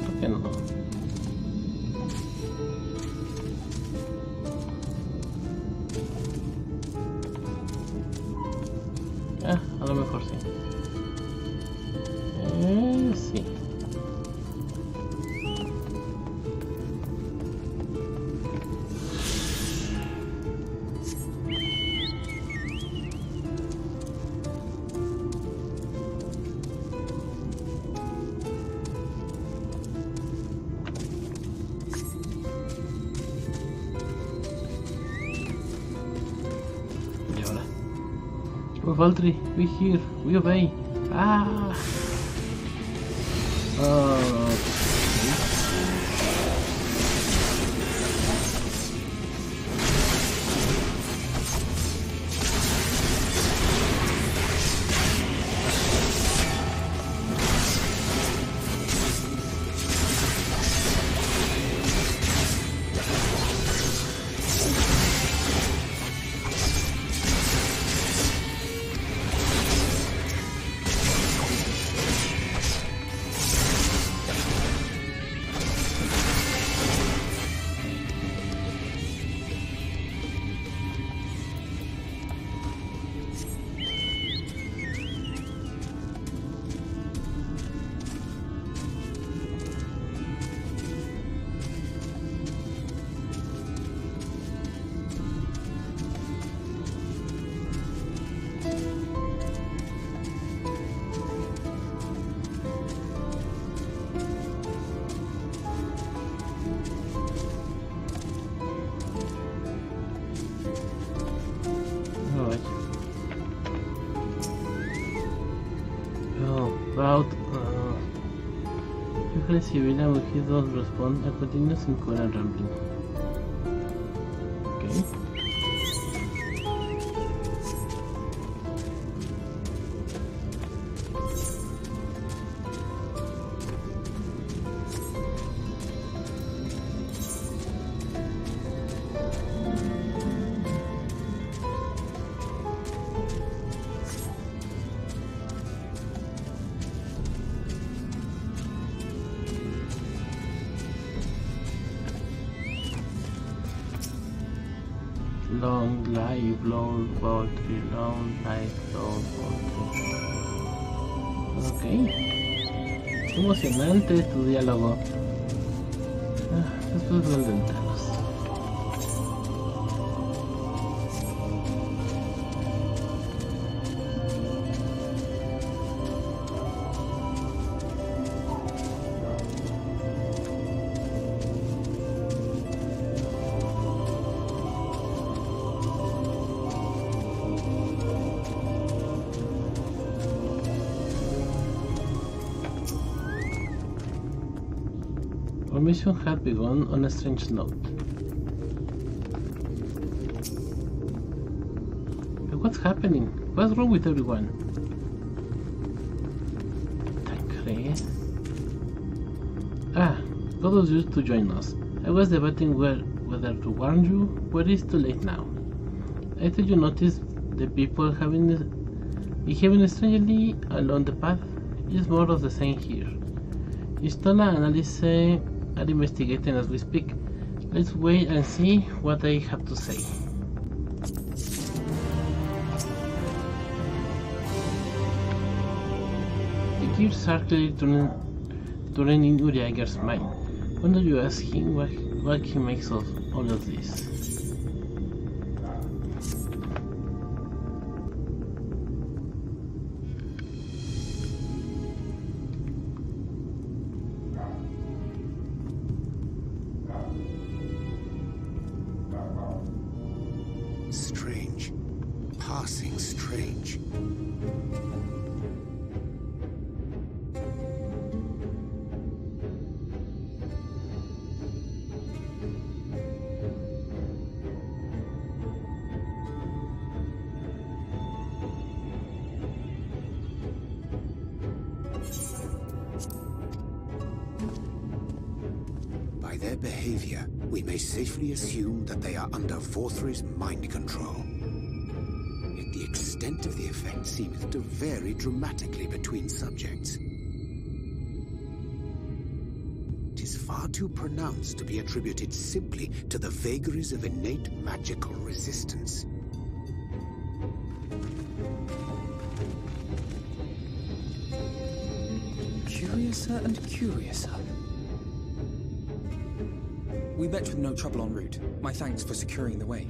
¿Por qué no? A lo mejor sí. Sí. Valtteri, we here, we obey. Ah! Civil and he does respond a continuous incoherent rambling. Okay. Long life, Lord Poetry, long life, Lord Poetry. Ok. Es emocionante tu diálogo. Después lo intentamos. Our mission had begun on a strange note. But what's happening? What's wrong with everyone? Tancred? Ah, God was used to join us. I was debating whether to warn you, but it's too late now. I thought you noticed the people behaving strangely along the path. It's more of the same here. Istola and Alice are investigating as we speak. Let's wait and see what they have to say. The gears are clearly turning in Uriager's mind. Why don't you ask him what he makes of all of this? Strange. Passing strange. By their behavior, we may safely assume that they are under Vorthry's mind control. Yet the extent of the effect seemeth to vary dramatically between subjects. It is far too pronounced to be attributed simply to the vagaries of innate magical resistance. Curiouser and curiouser. We met with no trouble en route. My thanks for securing the way.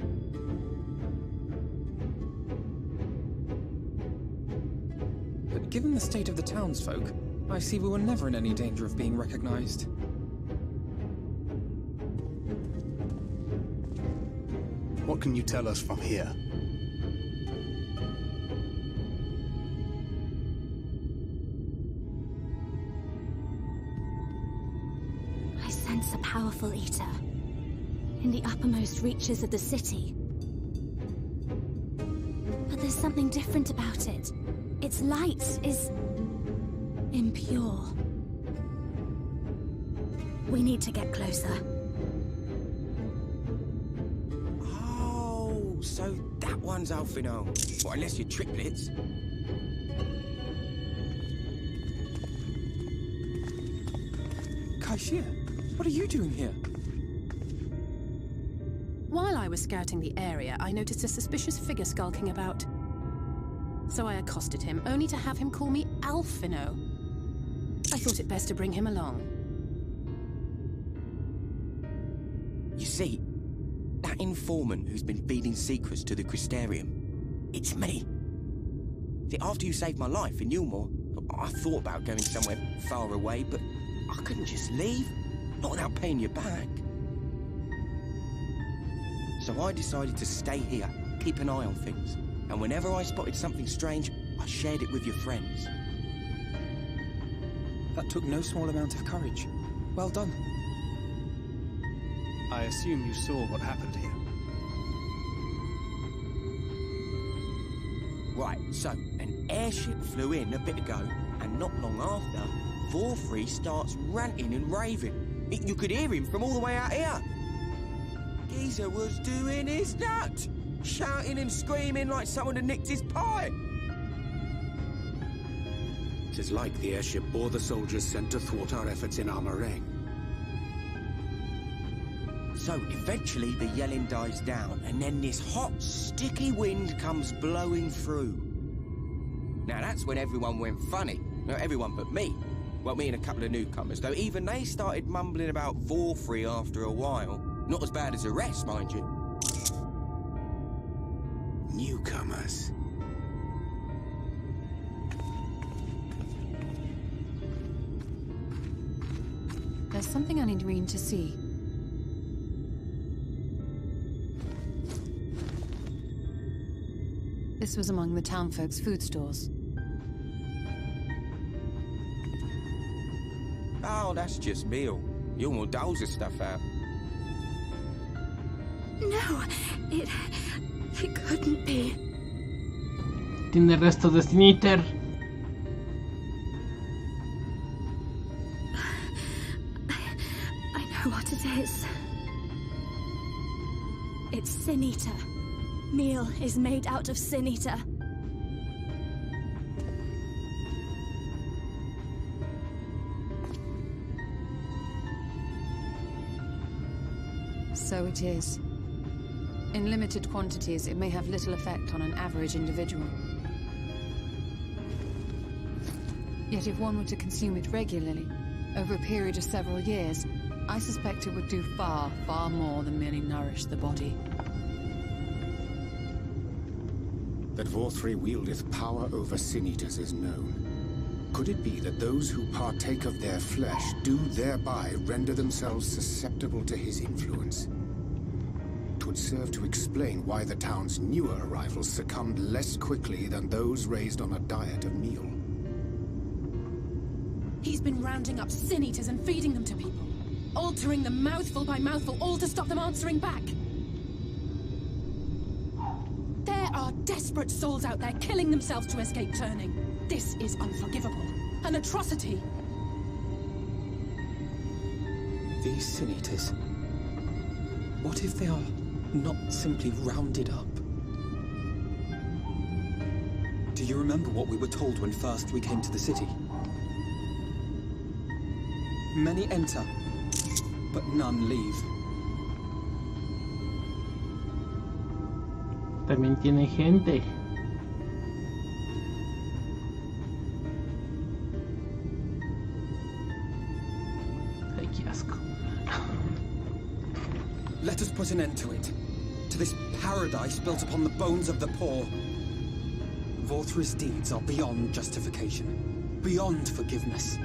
But given the state of the townsfolk, I see we were never in any danger of being recognized. What can you tell us from here? I sense a powerful eater in the uppermost reaches of the city. But there's something different about it. Its light is impure. We need to get closer. Oh, so that one's Alfino. Well, unless you're triplets. Kaishir, what are you doing here? While I was scouting the area, I noticed a suspicious figure skulking about. So I accosted him, only to have him call me Alfino. I thought it best to bring him along. You see, that informant who's been feeding secrets to the Crystarium, it's me. See, after you saved my life in Yulmore, I thought about going somewhere far away, but I couldn't just leave, not without paying you back. So I decided to stay here, keep an eye on things, and whenever I spotted something strange, I shared it with your friends. That took no small amount of courage. Well done. I assume you saw what happened here. Right, so an airship flew in a bit ago, and not long after, Vorthry starts ranting and raving. You could hear him from all the way out here. Geezer was doing his nut, shouting and screaming like someone had nicked his pie. It is like the airship bore the soldiers sent to thwart our efforts in Armoring. So eventually the yelling dies down, and then this hot, sticky wind comes blowing through. Now that's when everyone went funny. Not everyone but me. Well, me and a couple of newcomers, though even they started mumbling about Vorfrey after a while. Not as bad as the rest, mind you. Newcomers. There's something I need Reen to see. This was among the townfolk's food stores. Oh, that's just meal. Yulmore doles the stuff out. No, it couldn't be. Tiene restos de Sin Eater. I know what it is. It's Sin Eater. Meal is made out of Sin Eater. So it is. In limited quantities, it may have little effect on an average individual. Yet if one were to consume it regularly, over a period of several years, I suspect it would do far, far more than merely nourish the body. That Vorfrey wieldeth power over Sin-Eaters is known. Could it be that those who partake of their flesh do thereby render themselves susceptible to his influence? It would serve to explain why the town's newer arrivals succumbed less quickly than those raised on a diet of meal. He's been rounding up Sin-Eaters and feeding them to people, altering them mouthful by mouthful, all to stop them answering back. There are desperate souls out there killing themselves to escape turning. This is unforgivable. An atrocity. These Sin-Eaters... what if they are not simply rounded up? Do you remember what we were told when first we came to the city? Many enter, but none leave. También tiene gente. Ay, qué asco. Let us put an end to it. To this paradise built upon the bones of the poor. Vorfrey's deeds are beyond justification. Beyond forgiveness.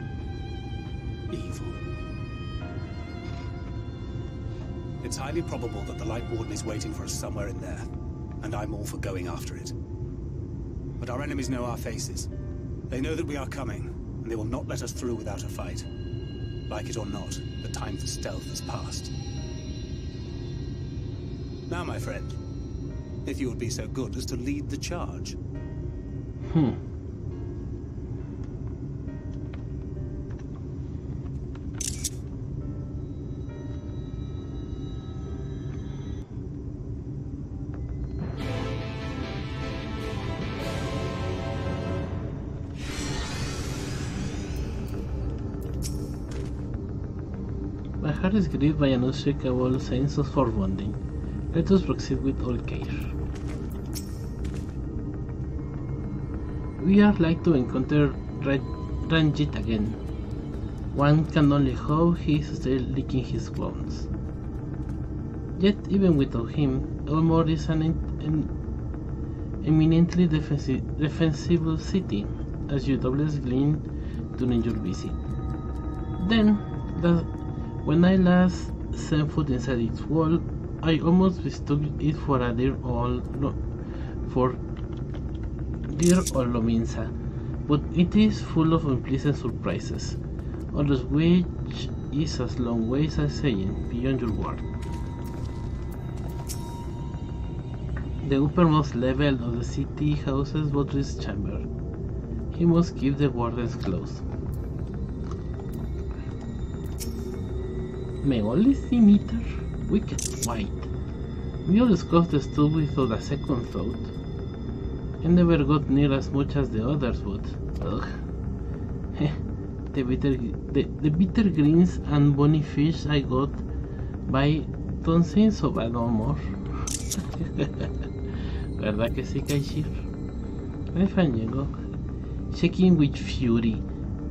Evil. It's highly probable that the Light Warden is waiting for us somewhere in there, and I'm all for going after it. But our enemies know our faces. They know that we are coming, and they will not let us through without a fight. Like it or not, the time for stealth is past. Now, my friend, if you would be so good as to lead the charge. My heart is gripped by an unshakable sense of foreboding. Let us proceed with all care. We are like to encounter Ranjit again. One can only hope he is still licking his wounds. Yet, even without him, Elmore is an eminently defensible city, as you doubtless gleaned during your visit. Then, when I last set foot inside its wall, I almost mistook it for a dear old Lominsa, but it is full of unpleasant surprises, all of which is as long ways as saying, beyond your word. The uppermost level of the city houses Vorfrey's chamber. He must keep the wardens close. Me only Sin Eater? Wicked white. We all discussed the stuff without a second thought. I never got near as much as the others, but ugh. the bitter greens and bony fish I got by don't seem so bad no more. ¿Verdad que sí, Kaishir? I find you go. Checking with Fury.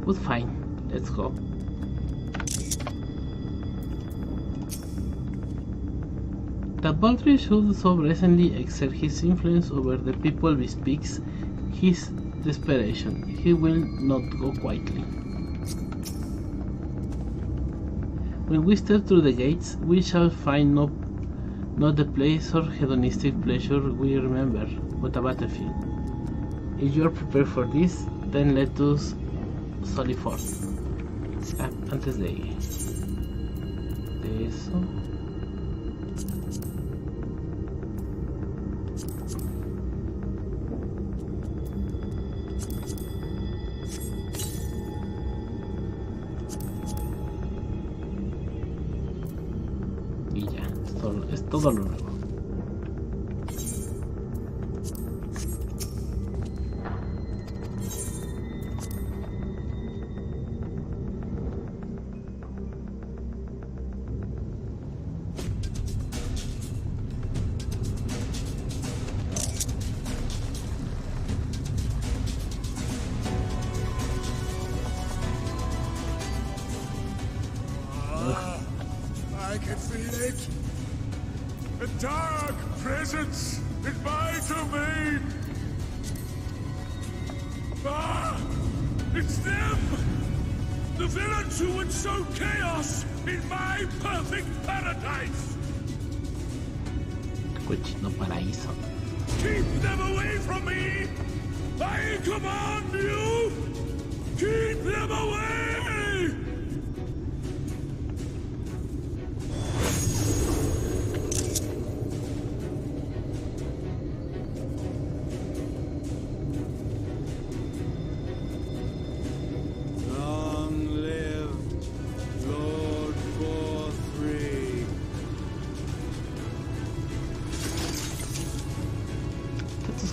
But fine, let's go. That Valtteri should so recently exert his influence over the people bespeaks his desperation. He will not go quietly. When we step through the gates, we shall find not the place or hedonistic pleasure we remember, but a battlefield. If you are prepared for this, then let us sally forth. Antes de eso. Y ya, es todo lo nuevo. I can feel it. A dark presence in my domain. Ah! It's them! The villains who would sow chaos in my perfect paradise! Cochino paraíso. Keep them away from me! I command you! Keep them away!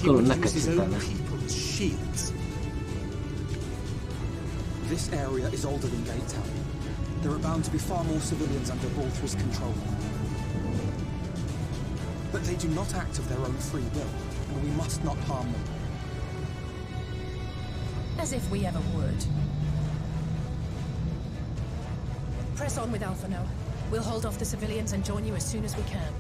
Con una cachetada. This area is older than Gate Town. There are bound to be far more civilians under Balthra's control. But they do not act of their own free will, and we must not harm them. As if we ever would. Press on with Alphino. We'll hold off the civilians and join you as soon as we can.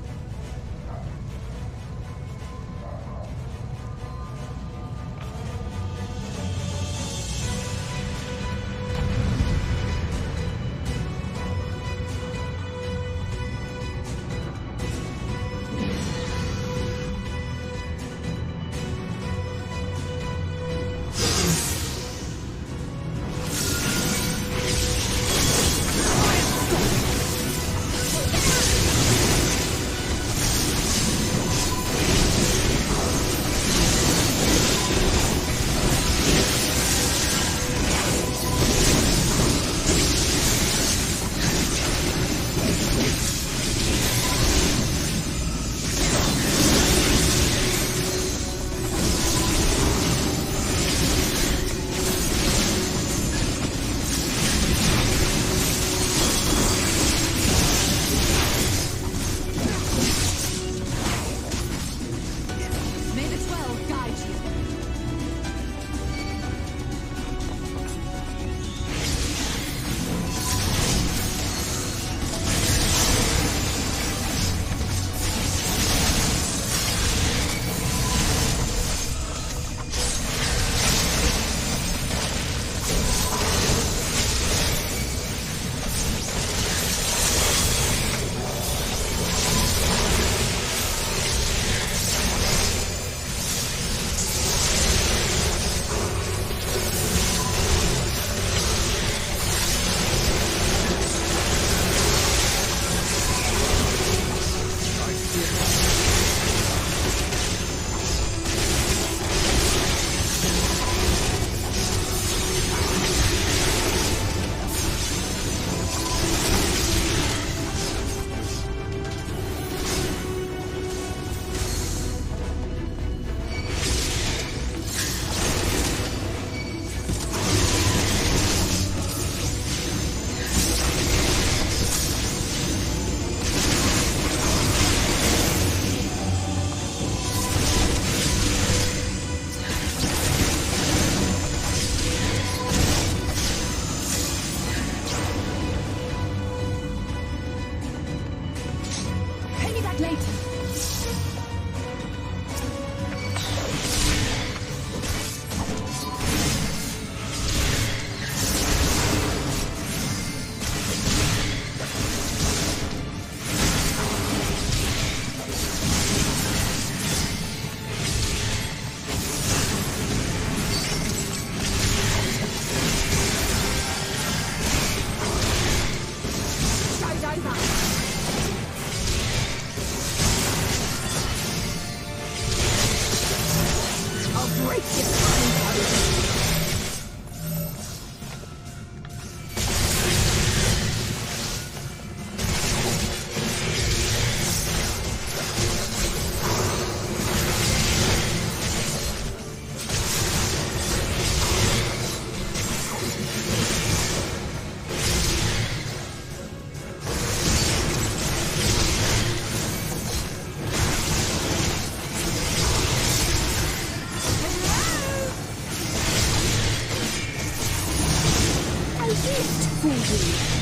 feast for you.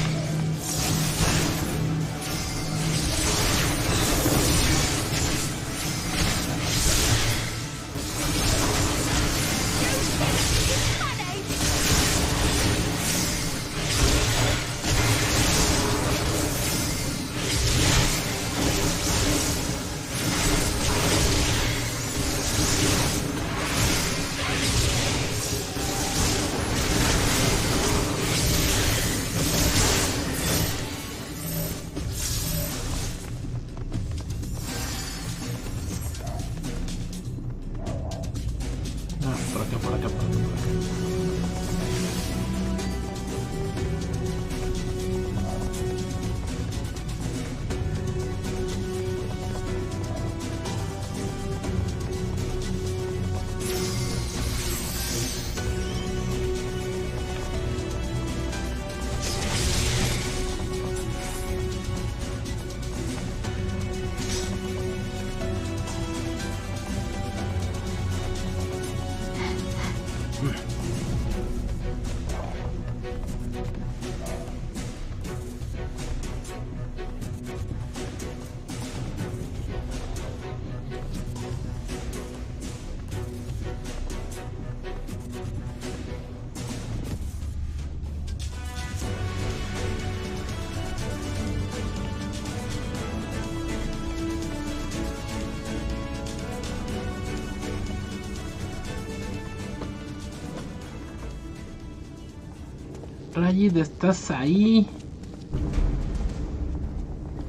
Rajid, ¿estás ahí?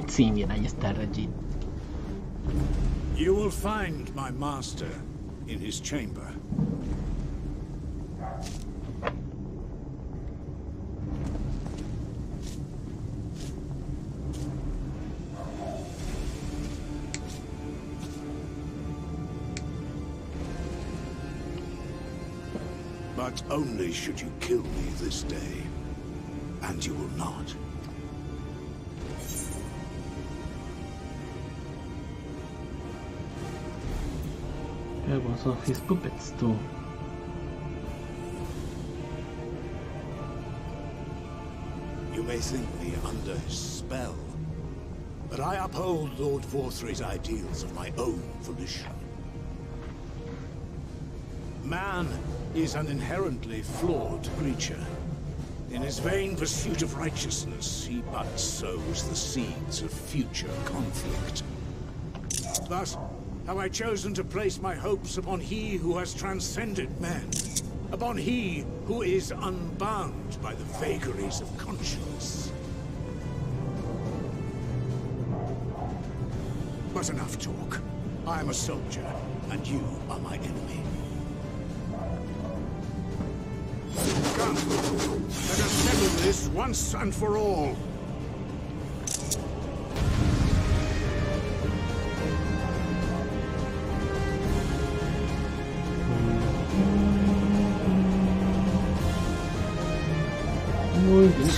Sí, mira, ahí está Rajid. You will find my master in his chamber. But only should you kill me this day. And you will not. Was of his puppets too. You may think me under his spell, but I uphold Lord Vorthry's ideals of my own volition. Man is an inherently flawed creature. In his vain pursuit of righteousness, he but sows the seeds of future conflict. Thus, have I chosen to place my hopes upon he who has transcended men, upon he who is unbound by the vagaries of conscience. But enough talk. I am a soldier, and you are my enemy. Come, let us settle this once and for all. Muy bien.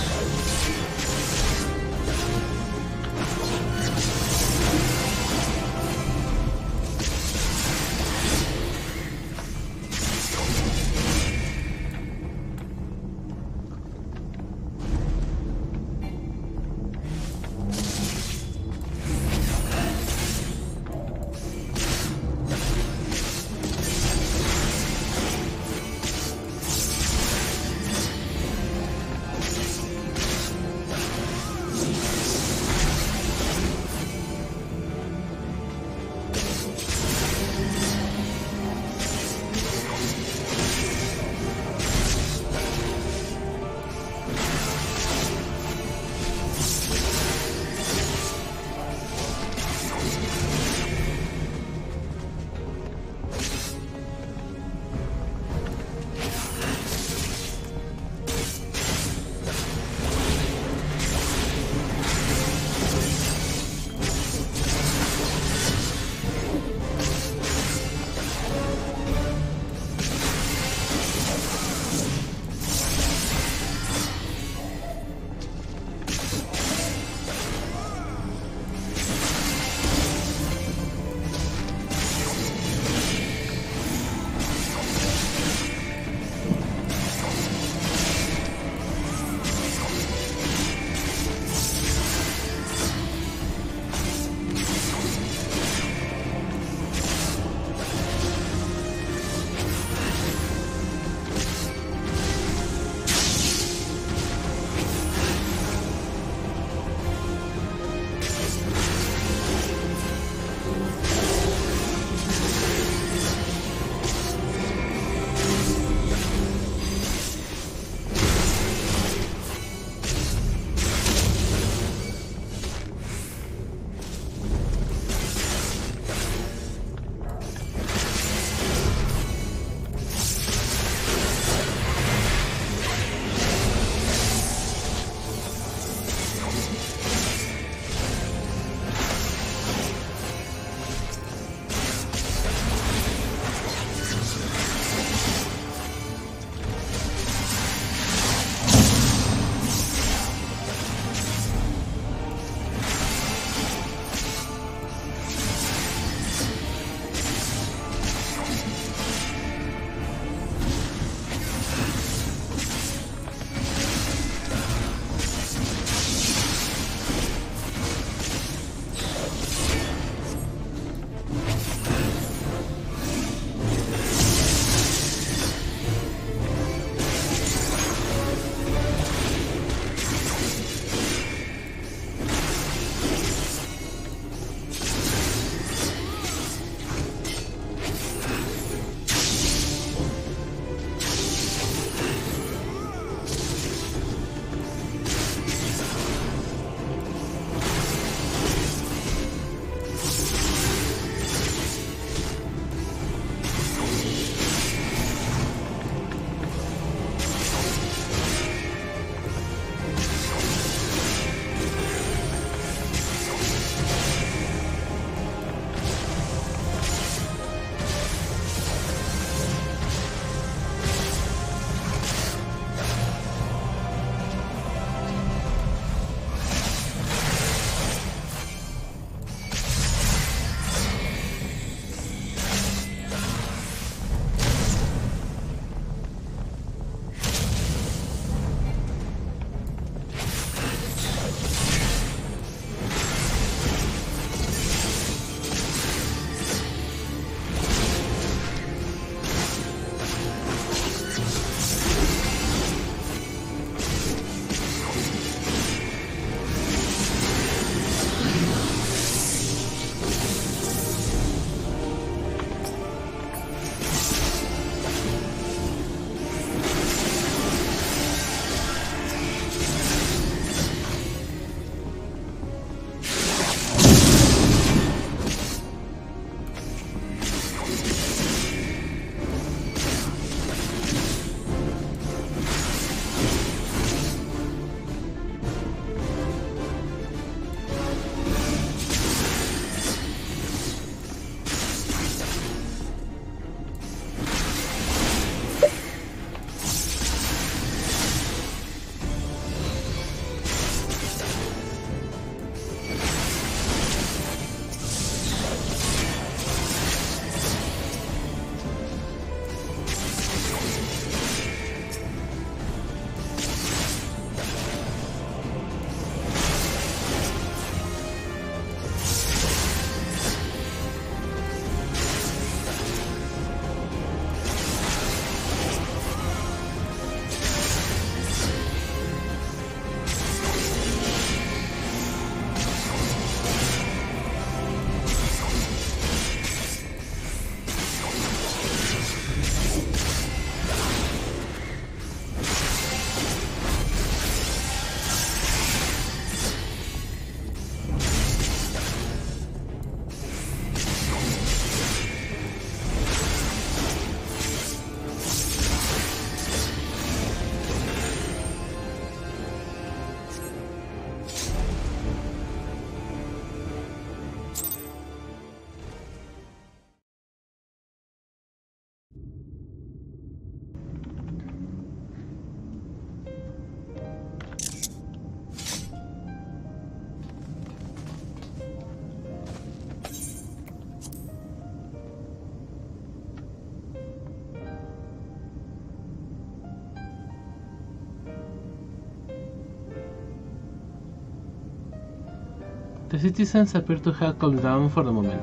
The citizens appear to have calmed down for the moment.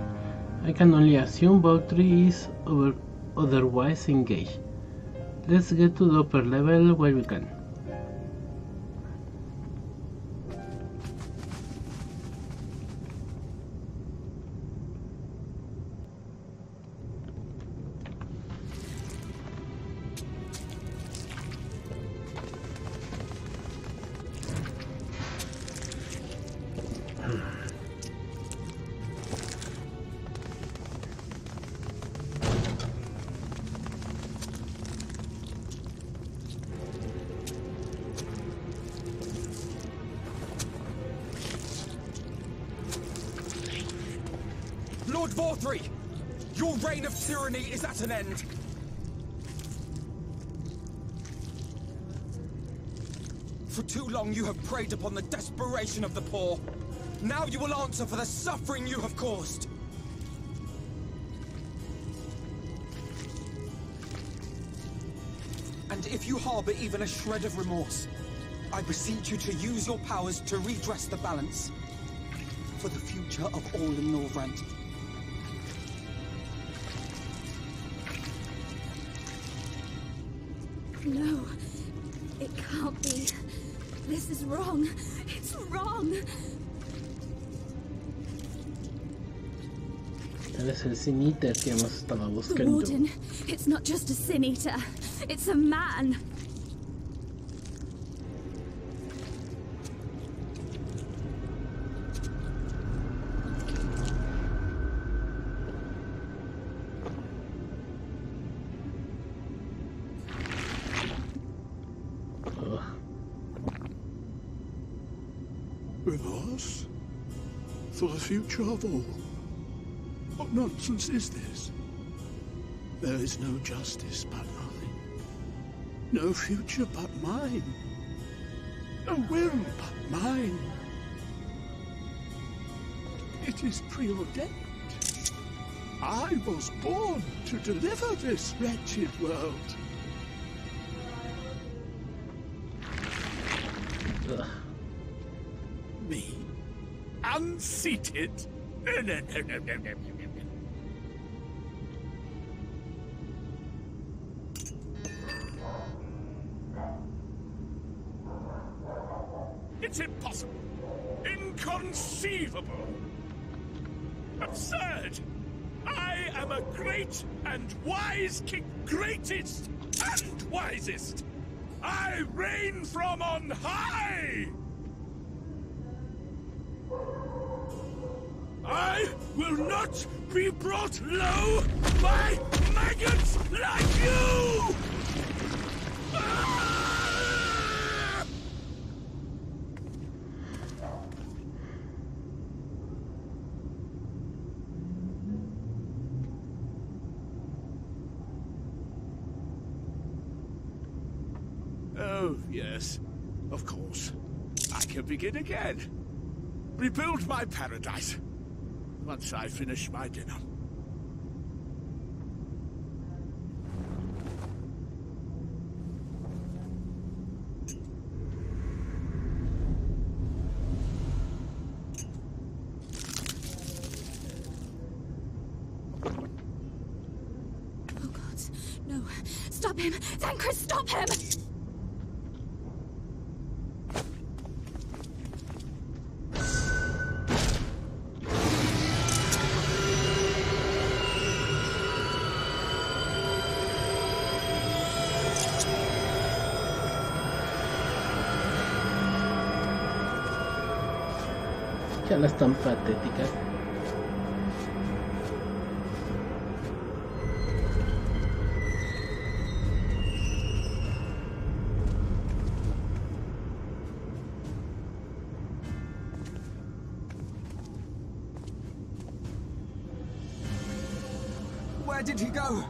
I can only assume Valkyrie is otherwise engaged. Let's get to the upper level while we can. Lord Vorthree! Your reign of tyranny is at an end! For too long you have preyed upon the desperation of the poor. Now you will answer for the suffering you have caused! And if you harbor even a shred of remorse, I beseech you to use your powers to redress the balance. For the future of all in Norvrent. No, it can't be. This is wrong. It's wrong. Él es el Sin Eater que hemos estado The buscando. Warden, it's not just a Sin Eater. It's a man. Remorse? For the future of all? What nonsense is this? There is no justice but mine. No future but mine. No will but mine. It is preordained. I was born to deliver this wretched world. Ugh. Me? Unseated? No. It's impossible. Inconceivable. Absurd. I am a great and wise king. Greatest and wisest. I reign from on high. I will not be brought low by maggots like you! Ah! Oh, yes. Of course. I can begin again. Rebuild my paradise. Once I finish my dinner. Oh God, no. Stop him! Thancred, stop him! Ya las tan patéticas. Where did he go?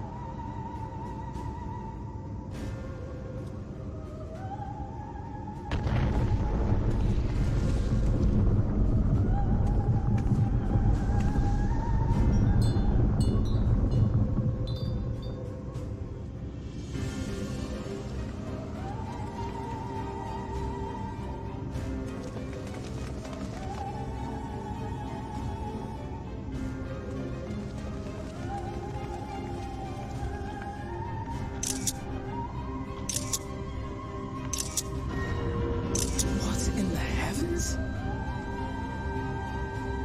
heavens!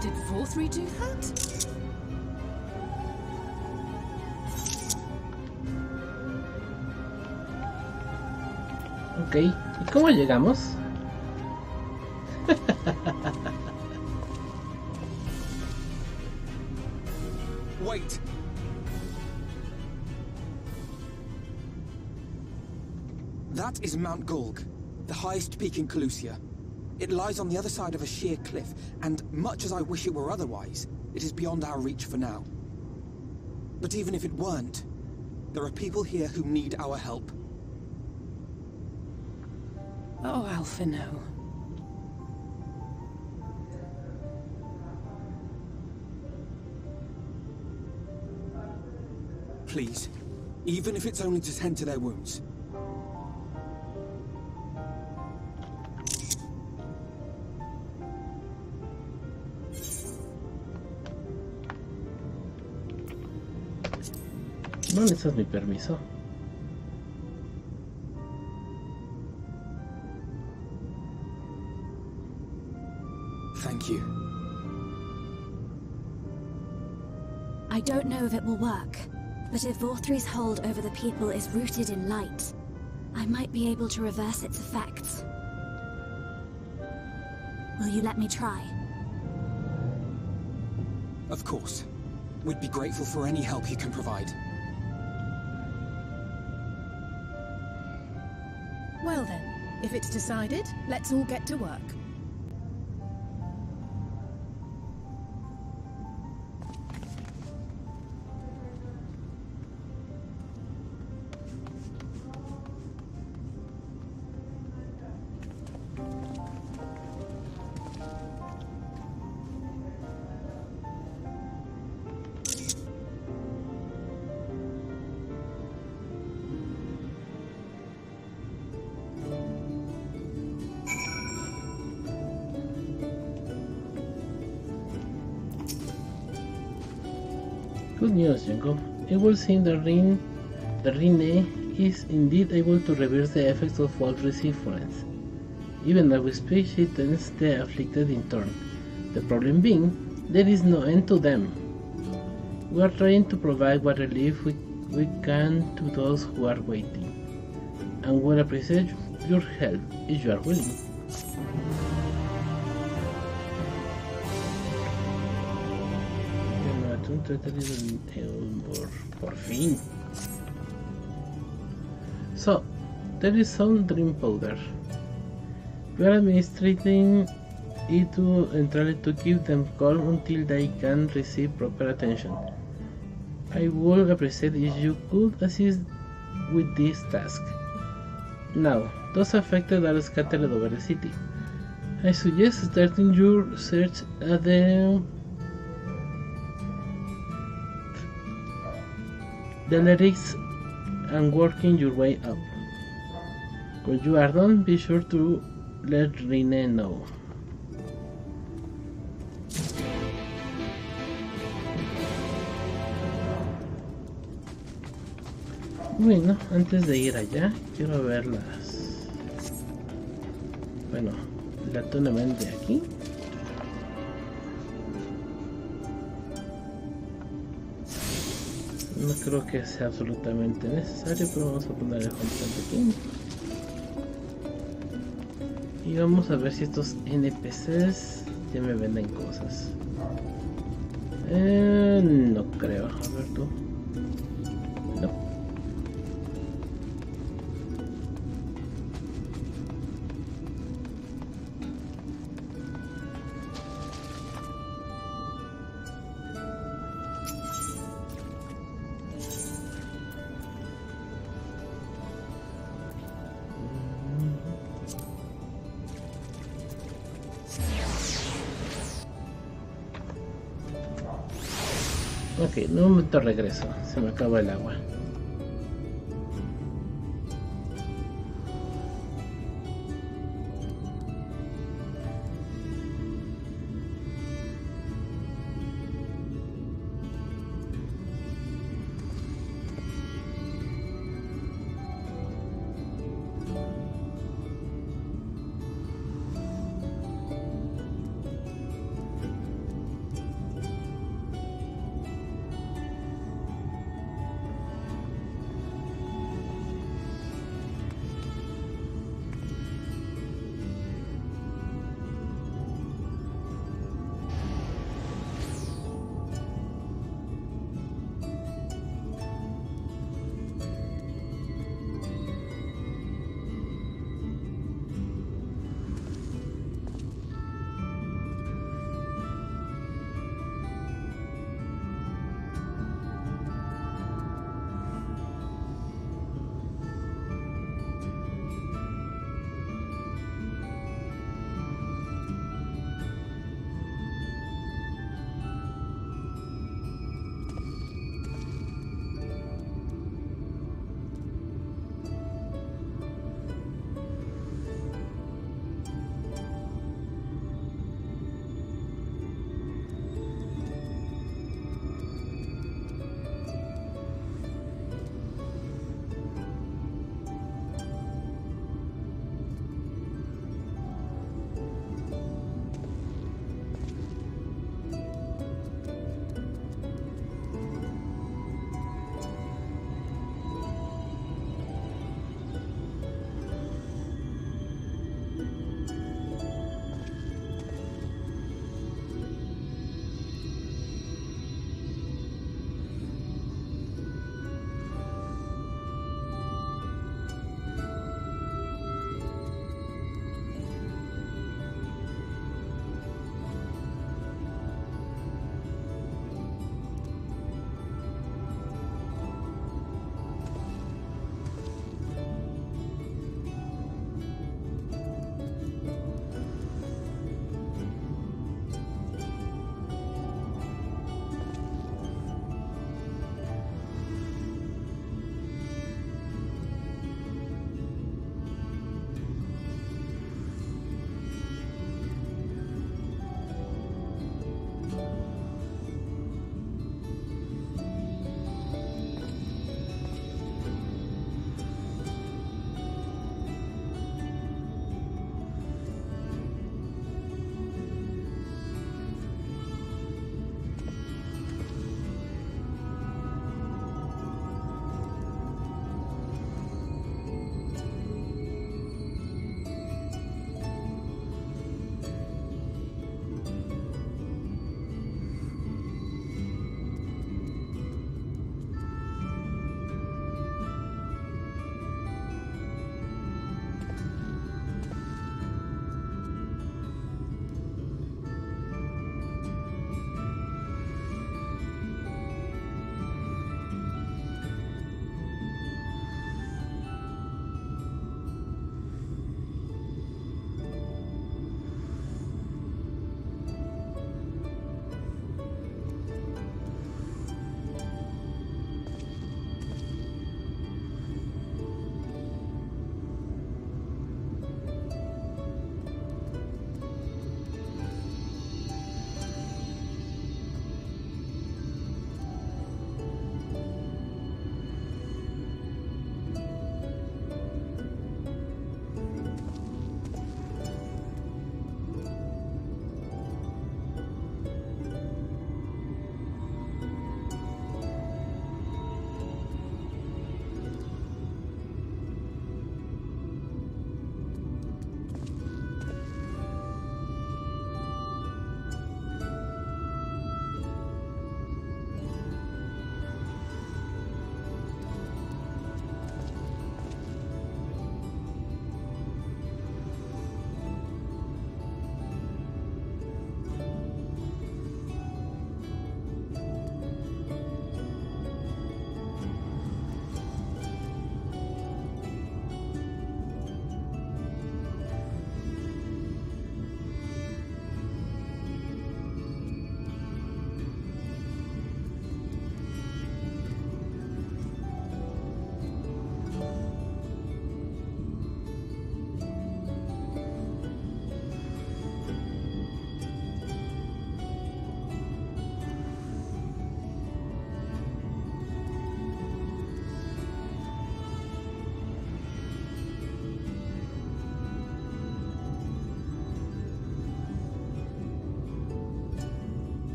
Did Vorthree do that? Ok, ¿y cómo llegamos? Wait! That is Mount Gulg, the highest peak in Calusia. It lies on the other side of a sheer cliff, and much as I wish it were otherwise, it is beyond our reach for now. But even if it weren't, there are people here who need our help. Oh, Alphino. Please, even if it's only to tend to their wounds. No necesitas mi permiso. Thank you. I don't know if it will work, but if Vorthree's hold over the people is rooted in light, I might be able to reverse its effects. Will you let me try? Of course. We'd be grateful for any help you can provide. Well then, if it's decided, let's all get to work. Good news, Jacob. It will seem the Rhine is indeed able to reverse the effects of Vorthree's influence. Even as we speak, she tends the afflicted in turn. The problem being, there is no end to them. We are trying to provide what relief we can to those who are waiting, and will appreciate your help if you are willing. Por fin. So, there is some dream powder. We are administrating it entirely to keep them calm until they can receive proper attention. I would appreciate if you could assist with this task. Now, those affected are scattered over the city. I suggest starting your search at the lyrics and working your way up. When you are done, be sure to let Rhine know. Bueno, antes de ir allá, quiero ver la tournament de aquí. No creo que sea absolutamente necesario, pero vamos a poner el constante aquí. Y vamos a ver si estos NPCs ya me venden cosas. No creo. A ver tú. No. Ok, en un momento regreso, se me acaba el agua.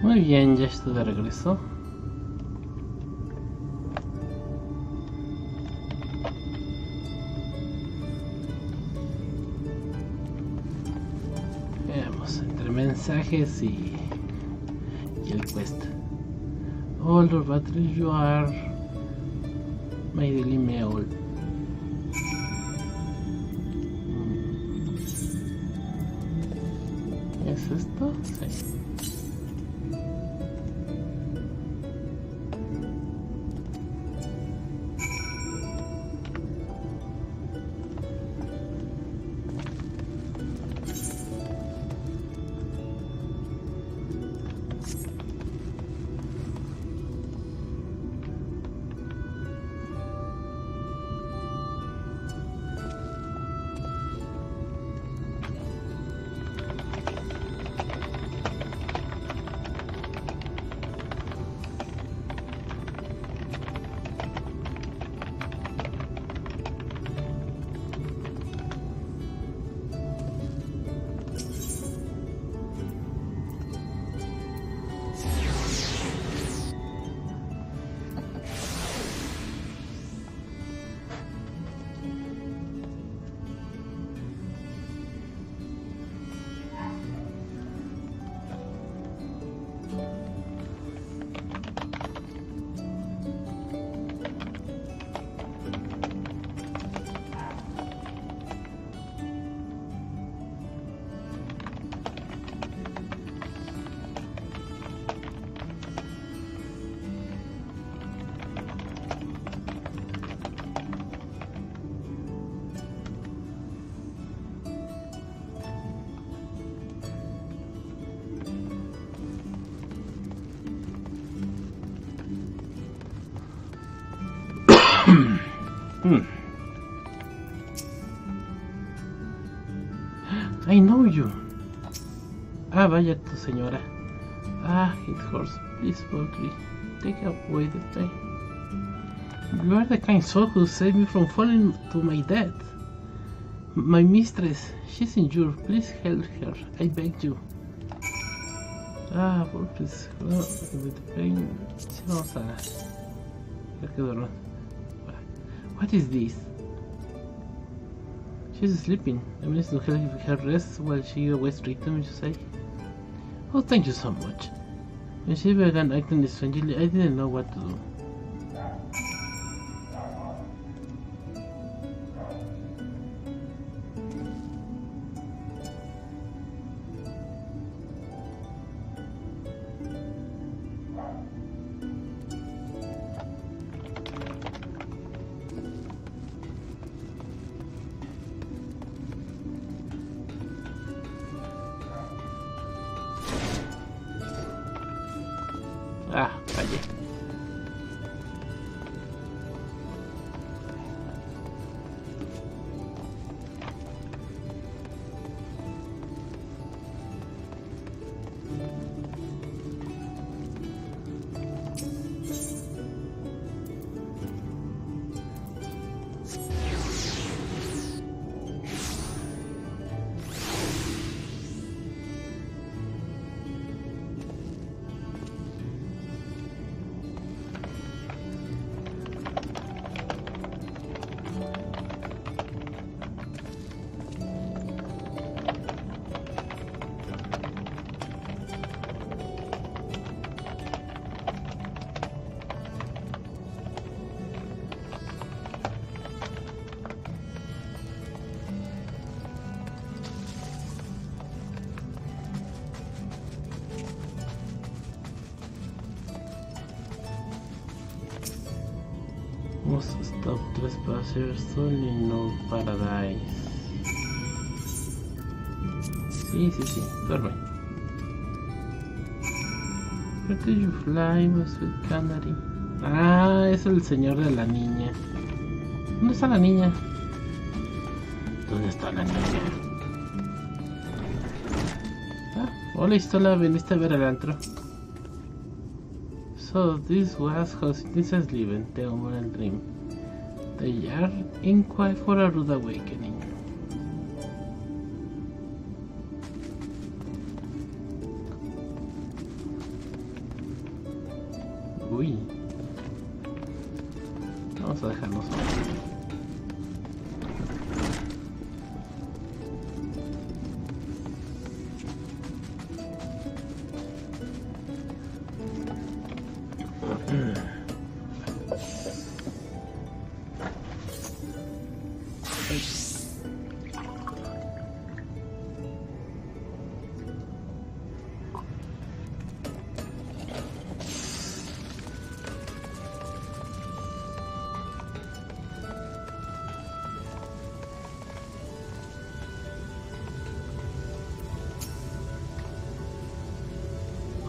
Muy bien, ya estoy de regreso. Veamos, entre mensajes y el quest. All your batteries, you are my daily mail. ¿Es esto? Sí. I know you. Ah, vaya tu señora. Ah, it hurts. Please, Valkyrie, take away the pain. You are the kind soul who saved me from falling to my death. My mistress, she's injured. Please help her. I beg you. Ah, please. With the pain. Vamos a ver qué duerme. What is this? She's sleeping. I managed to help her rest while she awaits return, you say? Oh, thank you so much. When she began acting strangely, I didn't know what to do. Ah, fallé. Must stop trespassers only in no paradise. Sí, duerme. Where do you fly, my sweet canary? Ah, es el señor de la niña. ¿Dónde está la niña? ¿Dónde está la niña? Ah, hola Istola, veniste a ver el antro. So this was how citizens live in the Human Dream. They are in quite for a rude awakening. Uy. Vamos a dejarnos.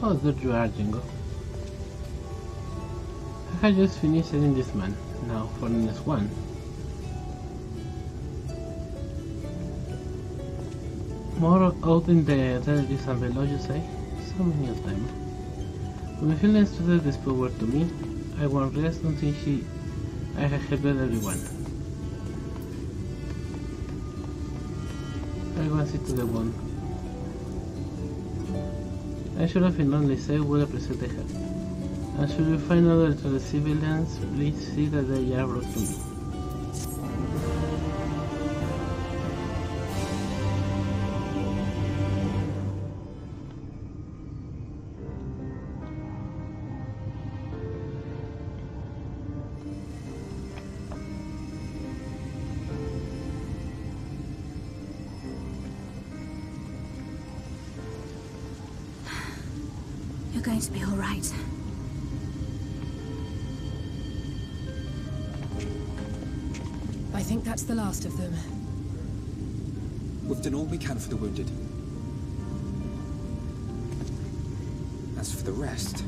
How good you are, Jingo. I had just finished setting this man. Now for the next one. More out in the relatives and below, you say? So many of them. When my feelings started this power to me, I won't rest until I have helped everyone. I want it to the one. I should have only said what I presented her. And should you find other to the civilians, please see that they are brought to me. You're going to be all right. I think that's the last of them. We've done all we can for the wounded. As for the rest...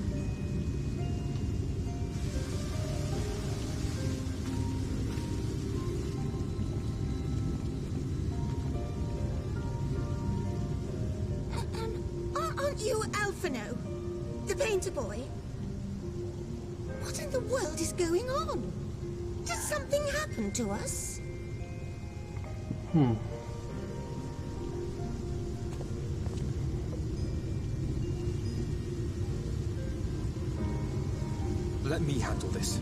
Aren't you Alphino? The painter boy? What in the world is going on? Did something happen to us? Let me handle this.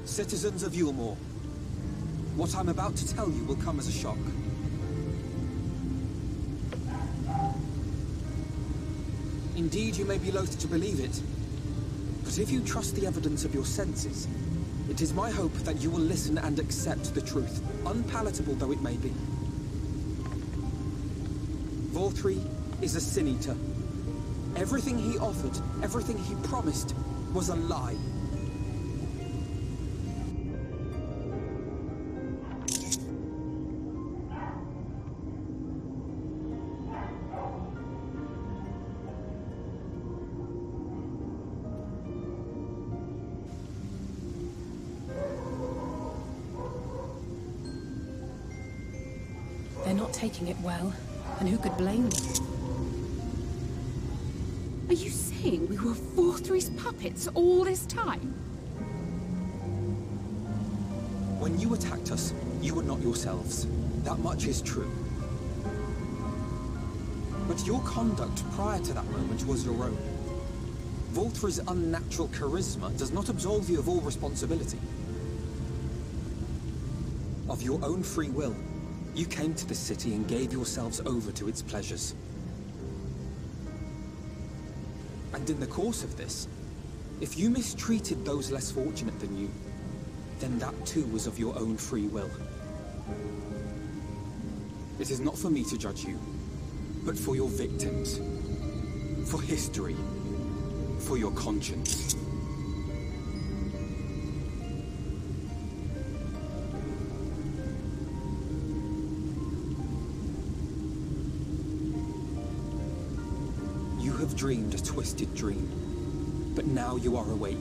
Citizens of Yulmore, what I'm about to tell you will come as a shock. Indeed, you may be loath to believe it, but if you trust the evidence of your senses, it is my hope that you will listen and accept the truth, unpalatable though it may be. Vorthree is a sin-eater. Everything he offered, everything he promised, was a lie. They're not taking it well, and who could blame them? Are you saying we were Vorthree's puppets all this time? When you attacked us, you were not yourselves. That much is true. But your conduct prior to that moment was your own. Vorthree's unnatural charisma does not absolve you of all responsibility. Of your own free will, you came to this city and gave yourselves over to its pleasures. And in the course of this, if you mistreated those less fortunate than you, then that too was of your own free will. It is not for me to judge you, but for your victims, for history, for your conscience. You have dreamed a twisted dream, but now you are awake.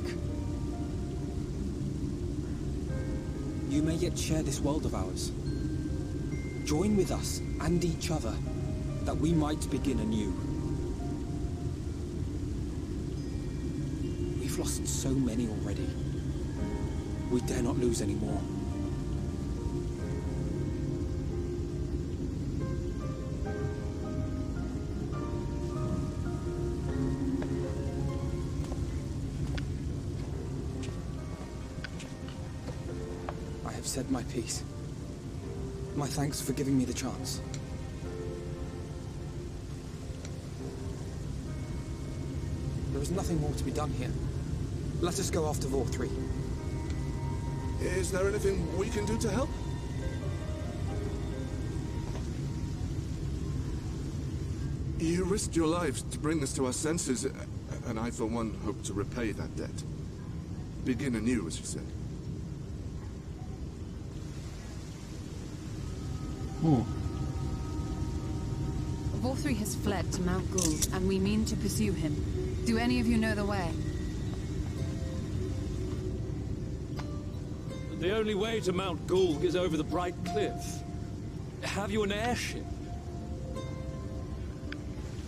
You may yet share this world of ours. Join with us and each other, that we might begin anew. We've lost so many already. We dare not lose any more. I have said my piece. My thanks for giving me the chance. There is nothing more to be done here. Let us go after Vor 3. Is there anything we can do to help? You risked your lives to bring us to our senses, and I, for one, hope to repay that debt. Begin anew, as you said. Vor 3 has fled to Mount Gould, and we mean to pursue him. Do any of you know the way? The only way to Mount Gould is over the Bright Cliff. Have you an airship?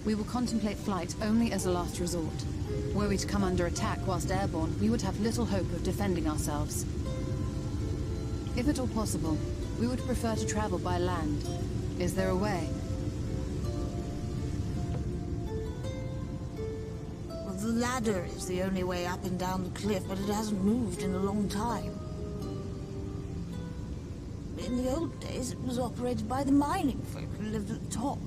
We will contemplate flight only as a last resort. Were we to come under attack whilst airborne, we would have little hope of defending ourselves. If at all possible, we would prefer to travel by land. Is there a way? Well, the ladder is the only way up and down the cliff, but it hasn't moved in a long time. In the old days, it was operated by the mining folk who lived at the top.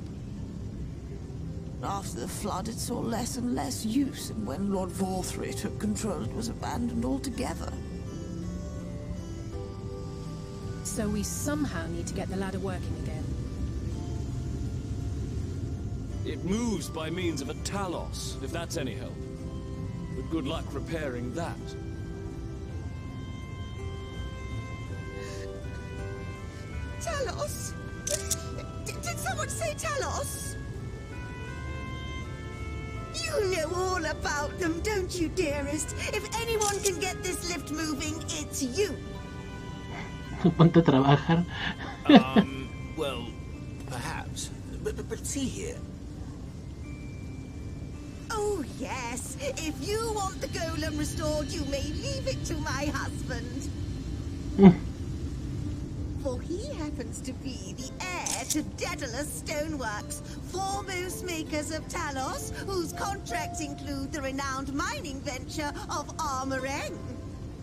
After the flood, it saw less and less use, and when Lord Vor 3 took control, it was abandoned altogether. So we somehow need to get the ladder working again. It moves by means of a Talos, if that's any help. But good luck repairing that. Talos? Did someone say Talos? You know all about them, don't you, dearest? If anyone can get this lift moving, it's you. Ponte a trabajar. Well, perhaps. But see here. Oh, yes. If you want the golem restored, you may leave it to my husband. For he happens to be the heir to Daedalus Stoneworks, foremost makers of Talos, whose contracts include the renowned mining venture of Armoreng.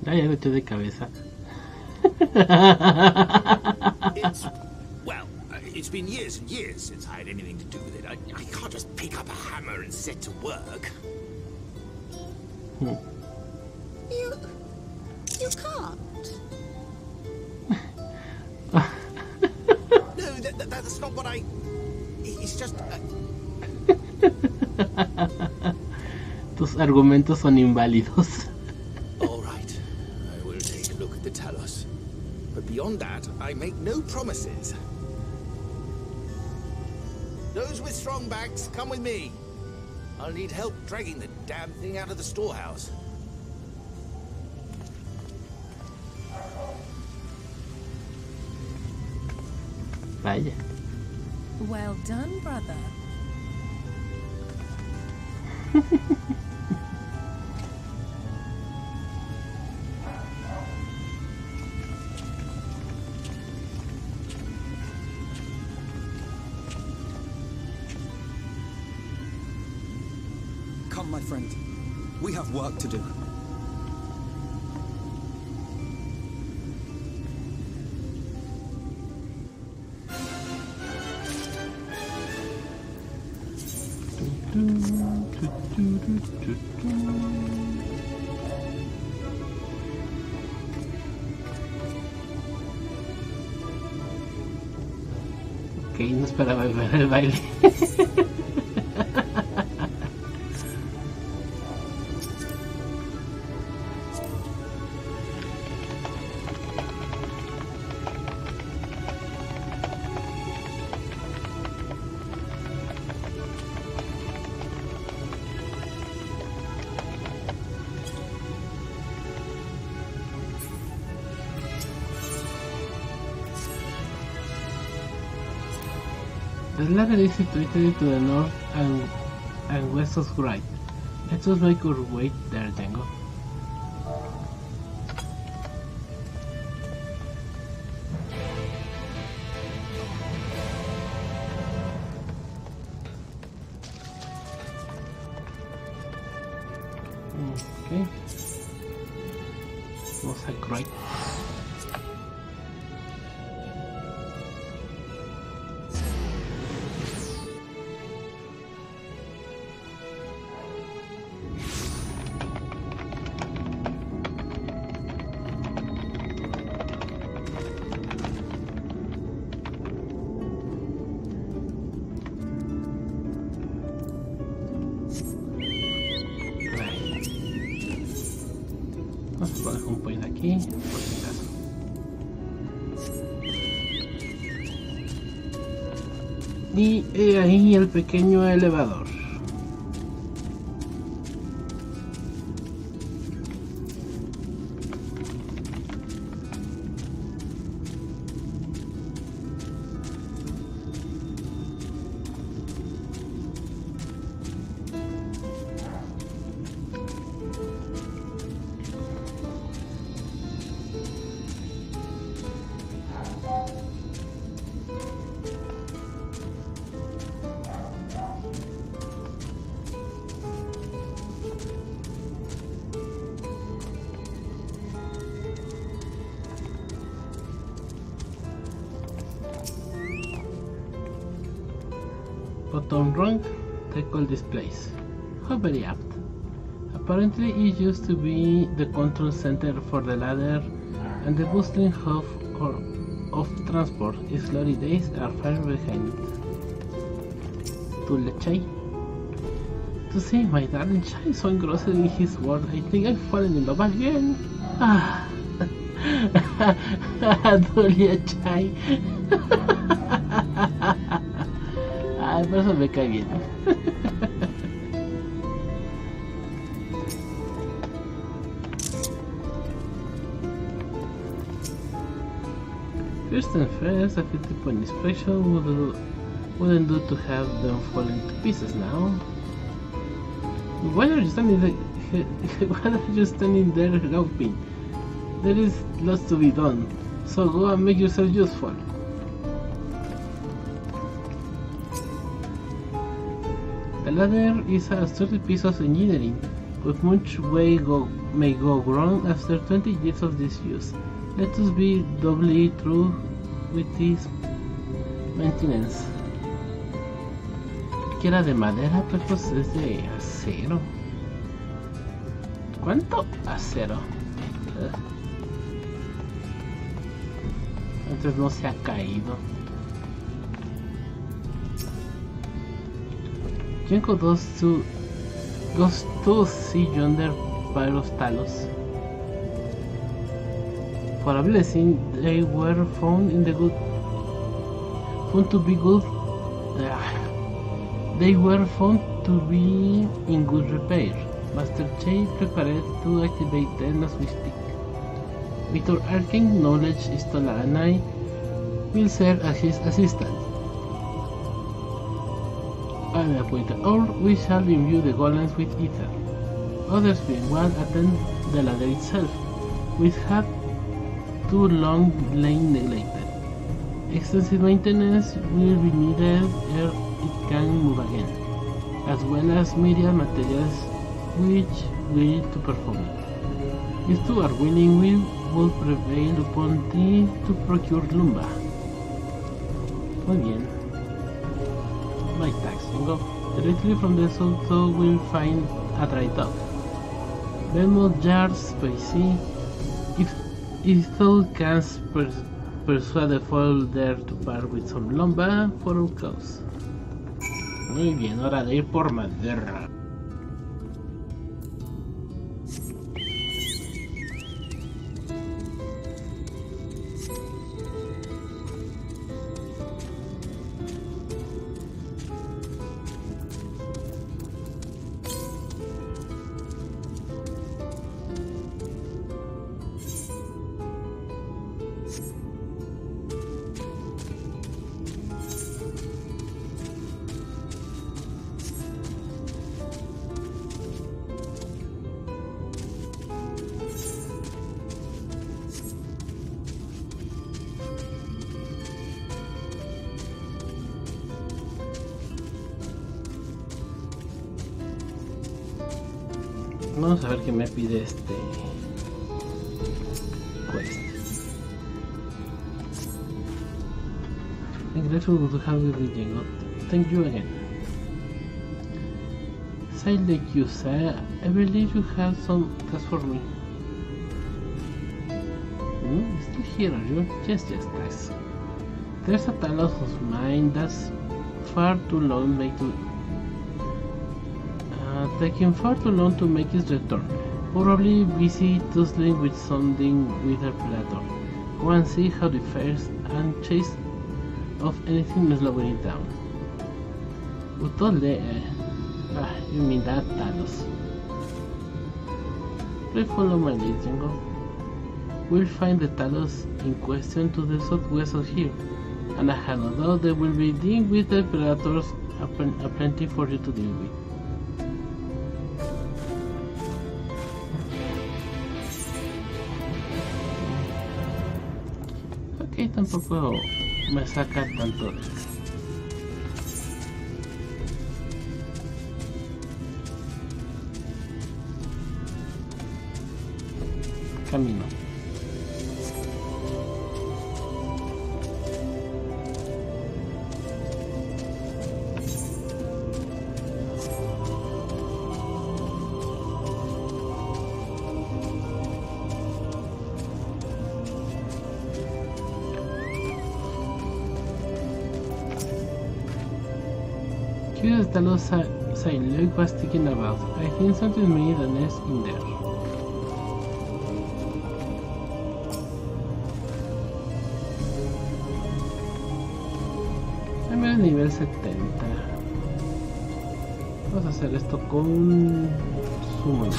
Ya le eché de cabeza. It's been years and years since I had anything to do with it. I can't just pick up a hammer and set to work. You can't. No, that's not what I... It's just... Tus argumentos son inválidos. All right. I will take a look at the Talos. But beyond that, I make no promises. Those with strong backs, come with me. I'll need help dragging the damn thing out of the storehouse. Vaya. Well done, brother. Come, my friend. We have work to do. Ok, no esperaba ver el baile. The ladder is situated to the north and west of Wright. Let us make our way there, Django. Okay. Was a great. Y he ahí el pequeño elevador. Button wrong, take all this place. How very apt. Apparently it used to be the control center for the ladder and the bustling hub of transport. Its glory days are far behind it. To the chai. To see my darling chai so engrossed in his word, I think I've fallen in love again. Ah, Julia Chai. Ay, por eso me cae bien. First and first, a 50-point inspection wouldn't do to have them fall into pieces now. Why are you standing there? Why are you standing there gawping? There is lots to be done, so go and make yourself useful. The ladder is a sturdy piece of engineering, but much may go wrong after 20 years of disuse. Let us be doubly true with this maintenance. Que era de madera, pues es de acero. ¿Cuánto? Acero. Antes no se ha caído. Jenko goes to see yonder pile of talos. For a blessing, they were found in the good. Found to be good. They were found to be in good repair. Master Che prepared to activate them as we speak. With our arcane knowledge, Istola and I will serve as his assistant. At a point or we shall imbue the golems with ether. Others being one attend the ladder itself, which had too long lain neglected. Extensive maintenance will be needed ere it can move again, as well as myriad materials which will to perform it. If two are willing, we will prevail upon thee to procure lumber. Muy bien. My tax go directly from the south, so we'll find a dry dock. Vemos yards by sea. If thou canst persuade the folk there to part with some lumber for our cause. Muy bien, hora de ir por madera. Vamos a ver qué me pide este quest. I'm grateful to have you reading. Thank you again. Say like you say, I believe you have some task for me. Still here, are you? Yes, nice. There's a Talos of mine that's far too long taking far too long to make his return. Probably busy tussling with something with a predator. Go and see how it fares and chase off anything slowing it down. You mean that Talos. Please follow my lead, Jingo. We'll find the Talos in question to the southwest of here, and I have no doubt they will be dealing with the predators aplenty for you to deal with. Ok, tampoco me saca tanto de... camino. Curious Talos Saint Luke was thinking about. I think something made a nest in there. Nivel 70. Vamos a hacer esto con sumo.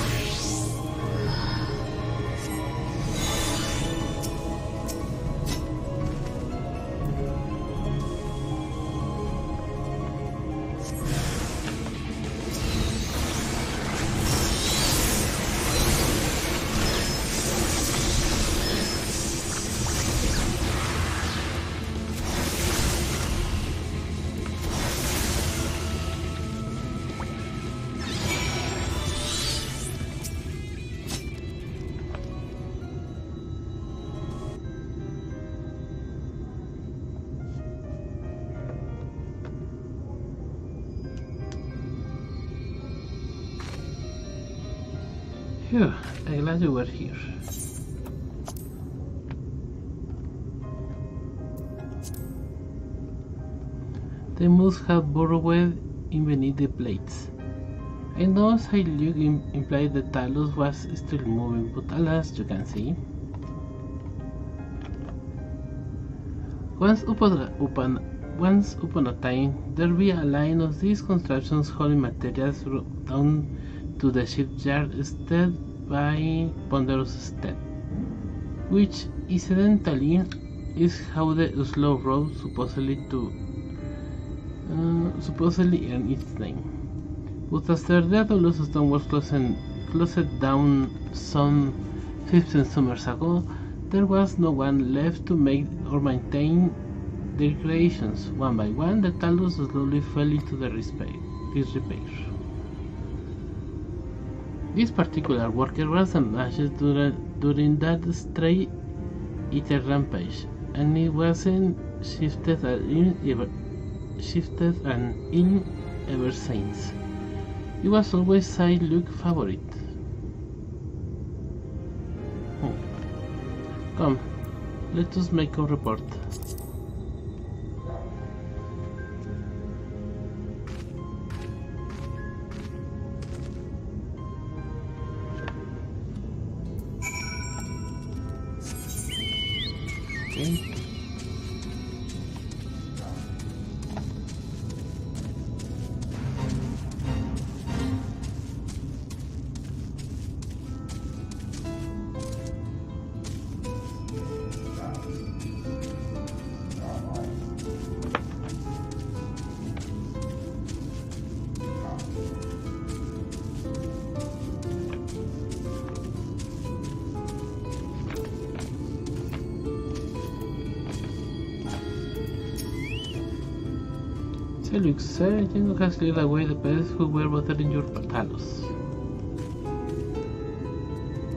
Phew, I'm glad you were here. They must have burrowed in beneath the plates. I know Luke implied that Talos was still moving, but alas, you can see. Once upon a time, there be a line of these constructions hauling materials down to the shipyard instead by ponderous step, which incidentally is how the slow road supposedly earned its name. But after that all those stone was closed down some 15 summers ago, there was no one left to make or maintain their creations. One by one, the Talos slowly fell into disrepair. This particular worker was ambushed during that stray eater rampage, and it wasn't shifted an inch ever since. It was always Saint Luke's favorite. Come, let us make a report. Okay. Felix, Jingo has cleared away the pests who were bothering your Talos.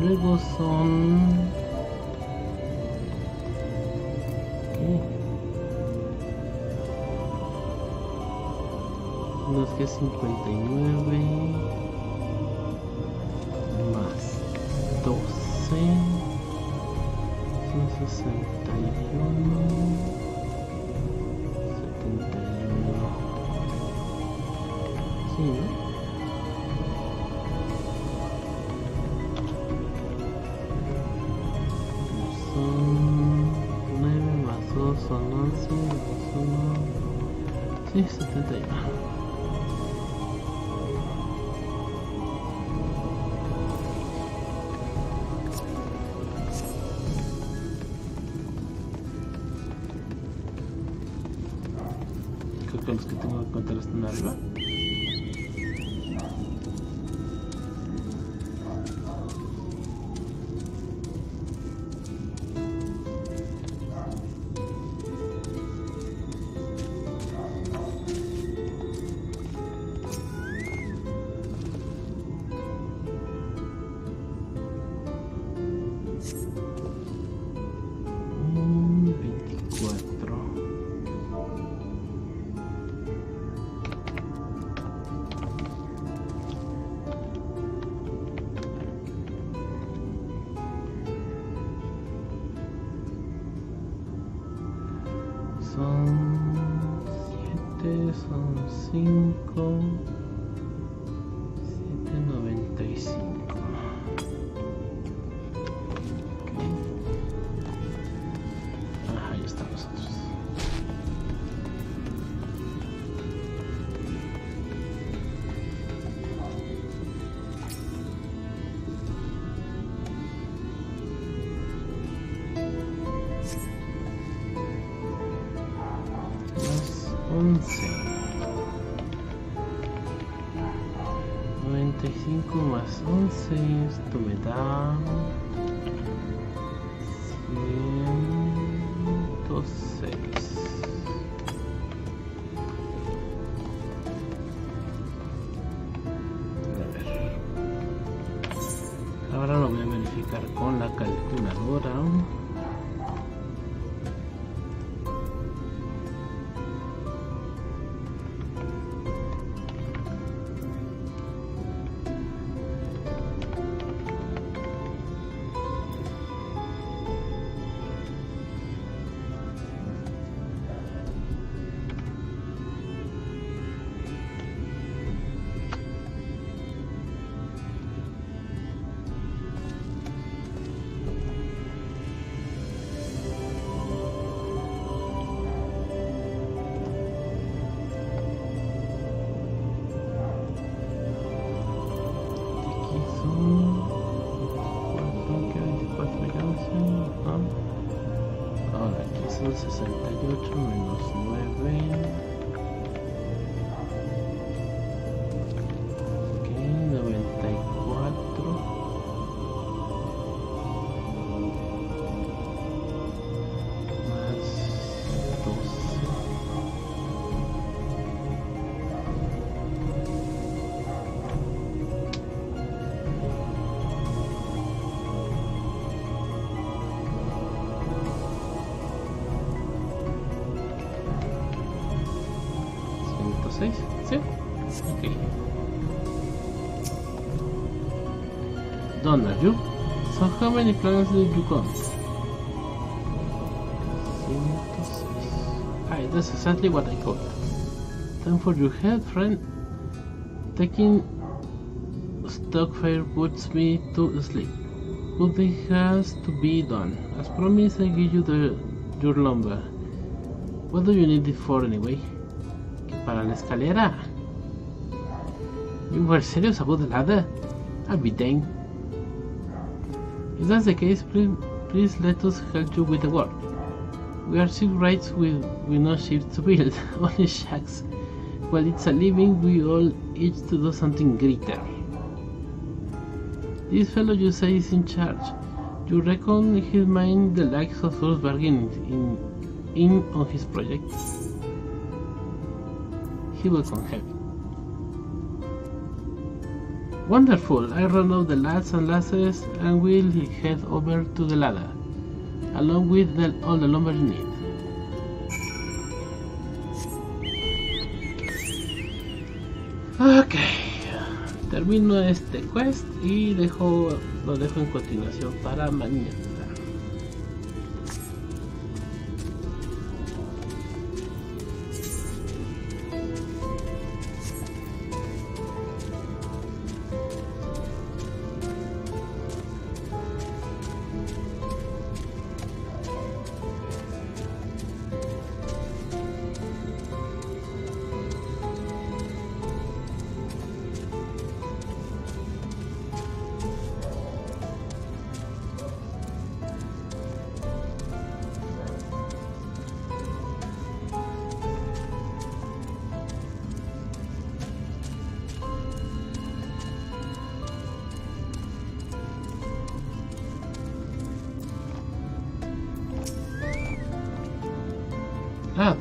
Luego son... Unos que 59 más 12 son 61, 71. Sí, ¿no? Son 9 más 2 son 11 más 1. Sí, 71. Creo que los que tengo que contar están arriba. Son 7, son 5, 7.95. Okay. Ajá, ahí están los otros. Más 11. 95 más 11, esto me da 106. A ver. Ahora lo voy a verificar con la calculadora. Ahora aquí son 68 menos 9. Ok, 94. Más 12. ¿106? Sí. Ok. Done, are you? So how many plants did you count? 106. Hi, that's exactly what I called. Time for your help, friend. Taking Stockfire puts me to sleep. But it has to be done. As promised, I give you your lumber. What do you need it for anyway? Para la escalera. You were serious about the ladder? I'll be dang. If that's the case, please let us help you with the work. We are shipwrights with no ships to build, only shacks. While it's a living, we all each to do something greater. This fellow you say is in charge. You reckon he'll mind the likes of us bargaining in on his project? He will come heavy. Wonderful! I run out the lads and lasses and will head over to the ladder, along with all the lumber you need. Ok, termino este quest y lo dejo en continuación para mañana.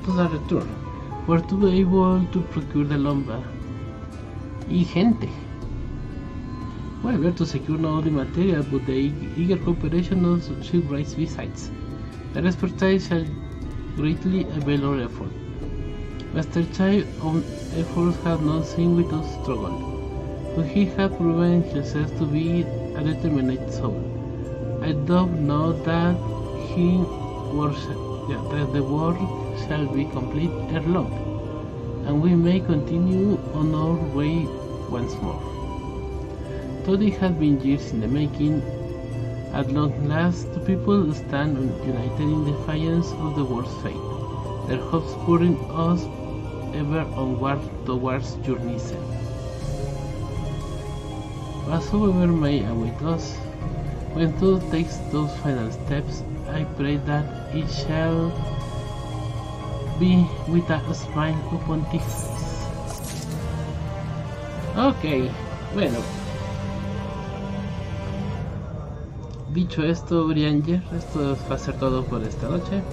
To the return, were to be able to procure the lumber. Y gente. Well, we have to secure not only material, but the eager cooperation of shipwrights besides. Their expertise shall greatly avail our effort. Master Chai's own efforts have not seen without struggle, but he has proven himself to be a determined soul. I do know that that the work shall be complete ere long, and we may continue on our way once more. Though it has been years in the making, at long last the people stand united in defiance of the world's fate, their hopes spurring us ever onward towards journey's end. Whatsoever may await us, when Todd takes those final steps, I pray that it shall be with a smile upon his face. Ok, bueno. Dicho esto, Brianger, esto va a ser todo por esta noche.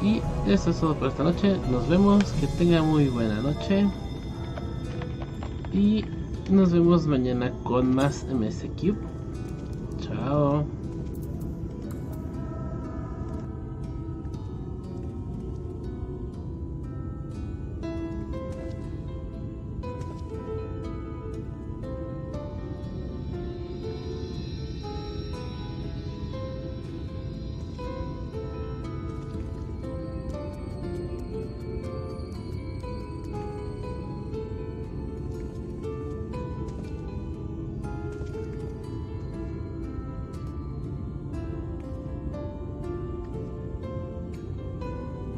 Y esto es todo por esta noche. Nos vemos, que tenga muy buena noche. Y nos vemos mañana con más MSQ. Chao.